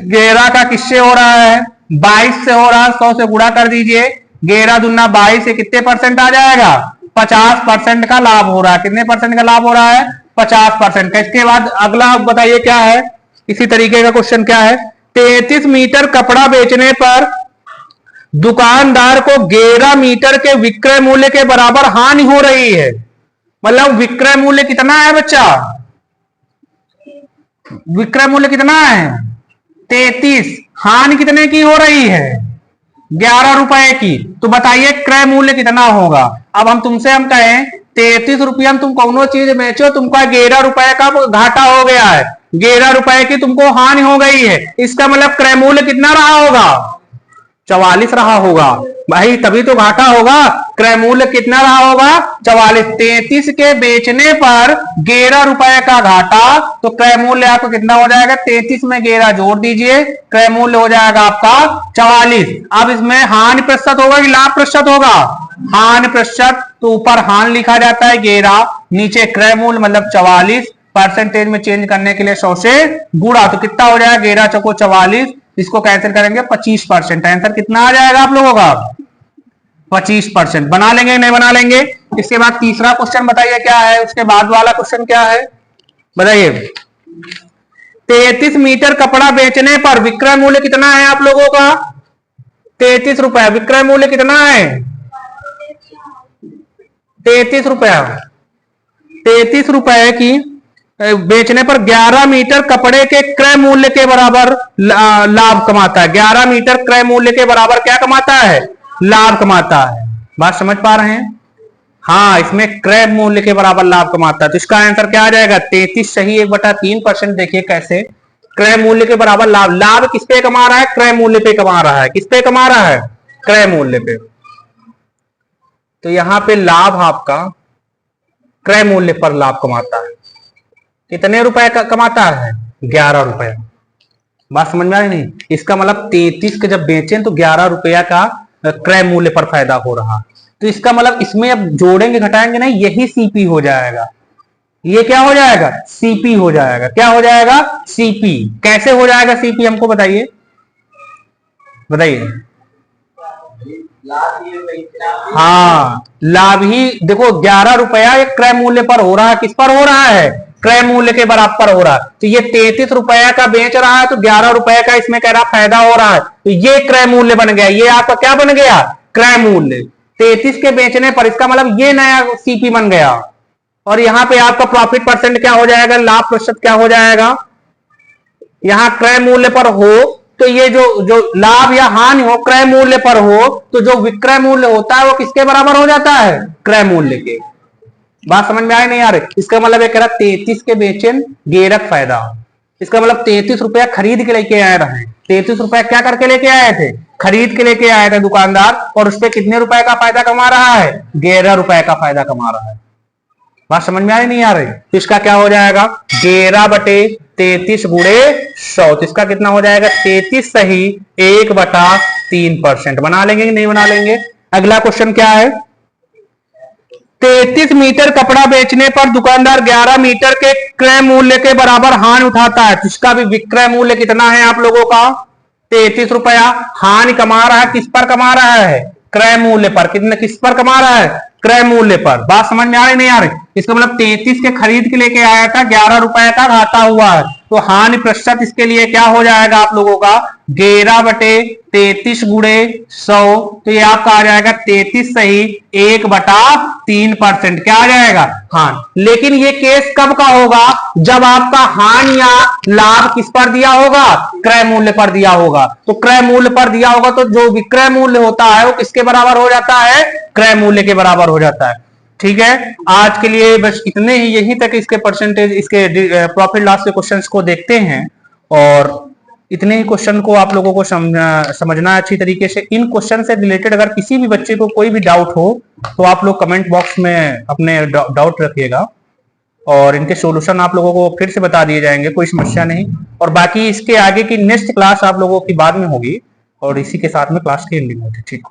11 का, किससे हो रहा है 22 से हो रहा है, 100 से गुणा कर दीजिए, 11 दूना 22 से कितने परसेंट आ जाएगा 50% का लाभ हो रहा है। कितने परसेंट का लाभ हो रहा है 50% का। इसके बाद अगला बताइए क्या है, इसी तरीके का क्वेश्चन क्या है, 33 मीटर कपड़ा बेचने पर दुकानदार को 11 मीटर के विक्रय मूल्य के बराबर हानि हो रही है। मतलब विक्रय मूल्य कितना है बच्चा, विक्रय मूल्य कितना है 33, हानि कितने की हो रही है 11 रुपए की, तो बताइए क्रय मूल्य कितना होगा। अब हम कहें 33 रुपया हम तुम कौनो चीज बेचो, तुमको 11 रुपए का घाटा हो गया है, 11 रुपए की तुमको हानि हो गई है, इसका मतलब क्रय मूल्य कितना रहा होगा, 44 रहा होगा भाई, तभी तो घाटा होगा। क्रय मूल्य कितना रहा होगा, 44। 33 के बेचने पर 11 रुपए का घाटा, तो क्रय मूल्य आपको कितना हो जाएगा, 33 में 11 जोड़ दीजिए, क्रय मूल्य हो जाएगा आपका 44। अब इसमें हानि प्रतिशत होगा कि लाभ प्रतिशत होगा, हानि प्रतिशत, तो ऊपर हानि लिखा जाता है 11, नीचे क्रय मूल्य मतलब 44, परसेंटेज में चेंज करने के लिए 100 से गुणा, तो कितना हो जाएगा 11 चौको 44, इसको कैंसिल करेंगे 25%, आंसर कितना आ जाएगा आप लोगों का 25%। बना लेंगे नहीं बना लेंगे। इसके बाद तीसरा क्वेश्चन बताइए क्या है, उसके बाद वाला क्वेश्चन क्या है बताइए। 33 मीटर कपड़ा बेचने पर विक्रय मूल्य कितना है आप लोगों का, 33 रुपया, विक्रय मूल्य कितना है 33 रुपया, 33 रुपए की बेचने पर 11 मीटर कपड़े के क्रय मूल्य के बराबर लाभ कमाता है, 11 मीटर क्रय मूल्य के बराबर क्या कमाता है, लाभ कमाता है। बात समझ पा रहे हैं, हाँ इसमें क्रय मूल्य के बराबर लाभ कमाता है, तो इसका आंसर क्या आ जाएगा 33 सही 1/3%। देखिए कैसे, क्रय मूल्य के बराबर लाभ, लाभ किस पे कमा रहा है, क्रय मूल्य पे कमा रहा है, किस पे कमा रहा है, क्रय मूल्य पे, तो यहां पे लाभ आपका क्रय मूल्य पर लाभ कमाता है, कितने रुपए का कमाता है 11 रुपया। बात समझ में आ रही नहीं, इसका मतलब 33 के जब बेचें तो 11 रुपया का क्रय मूल्य पर फायदा हो रहा, तो इसका मतलब इसमें अब जोड़ेंगे घटाएंगे नहीं, यही सीपी हो जाएगा, ये क्या हो जाएगा सीपी हो जाएगा, क्या हो जाएगा सीपी। कैसे हो जाएगा सीपी हमको बताइए, बताइए। हाँ लाभ ही देखो 11 रुपया एक क्रय मूल्य पर हो रहा है, किस पर हो रहा है, क्रय मूल्य के बराबर हो रहा है, तो ये 33 रुपया का बेच रहा है, तो 11 रुपए का इसमें कह रहा फायदा हो रहा है, तो ये क्रय मूल्य बन गया, ये आपका क्या बन गया क्रय मूल्य 33 के बेचने पर, इसका मतलब ये नया सीपी बन गया। और यहाँ पे आपका प्रॉफिट परसेंट क्या हो जाएगा, लाभ प्रतिशत क्या हो जाएगा, यहां क्रय मूल्य पर हो तो ये जो लाभ या हानि हो क्रय मूल्य पर हो, तो जो विक्रय मूल्य होता है वो किसके बराबर हो जाता है, क्रय मूल्य के। बात समझ में आए नहीं आ रही, इसका मतलब ये कह रहा 33 के बेचें 11 फायदा, इसका मतलब 33 रुपया खरीद के लेके आए रहे, 33 रुपया क्या करके लेके आए थे, खरीद के लेके आए थे दुकानदार, और उस पर कितने रुपए का फायदा कमा रहा है 11 रुपए का फायदा कमा रहा है। बात समझ में आ रही नहीं आ रही, तो इसका क्या हो जाएगा 11/33 गुणे 100, तो इसका कितना हो जाएगा 33 सही 1/3%। बना लेंगे कि नहीं बना लेंगे। अगला क्वेश्चन क्या है, 33 मीटर कपड़ा बेचने पर दुकानदार 11 मीटर के क्रय मूल्य के बराबर हानि उठाता है, तो इसका भी विक्रय मूल्य कितना है आप लोगों का 33 रुपया, हानि कमा रहा है, किस पर कमा रहा है क्रय मूल्य पर, कितने किस पर कमा रहा है क्रय मूल्य पर। बात समझ में आ रही नहीं आ रही, इसका मतलब 33 के खरीद के लेके आया था, 11 रुपए का घाटा हुआ है, तो हानि प्रतिशत इसके लिए क्या हो जाएगा आप लोगों का 11/33 गुणे 100, तो ये आपका आ जाएगा 33 सही 1/3%। क्या आ जाएगा हान। लेकिन ये केस कब का होगा, जब आपका हानि या लाभ किस पर दिया होगा क्रय मूल्य पर दिया होगा, तो क्रय मूल्य पर दिया होगा तो जो विक्रय मूल्य होता है वो किसके बराबर हो जाता है क्रय मूल्य के बराबर हो जाता है। ठीक है, आज के लिए बस इतने ही, यहीं तक इसके परसेंटेज, इसके प्रॉफिट लॉस के क्वेश्चंस को देखते हैं, और इतने ही क्वेश्चन को आप लोगों को समझना अच्छी तरीके से। इन क्वेश्चन से रिलेटेड अगर किसी भी बच्चे को कोई भी डाउट हो तो आप लोग कमेंट बॉक्स में अपने डाउट रखिएगा, और इनके सॉल्यूशन आप लोगों को फिर से बता दिए जाएंगे, कोई समस्या नहीं। और बाकी इसके आगे की नेक्स्ट क्लास आप लोगों की बाद में होगी, और इसी के साथ में क्लास की एंडिंग होगी। ठीक।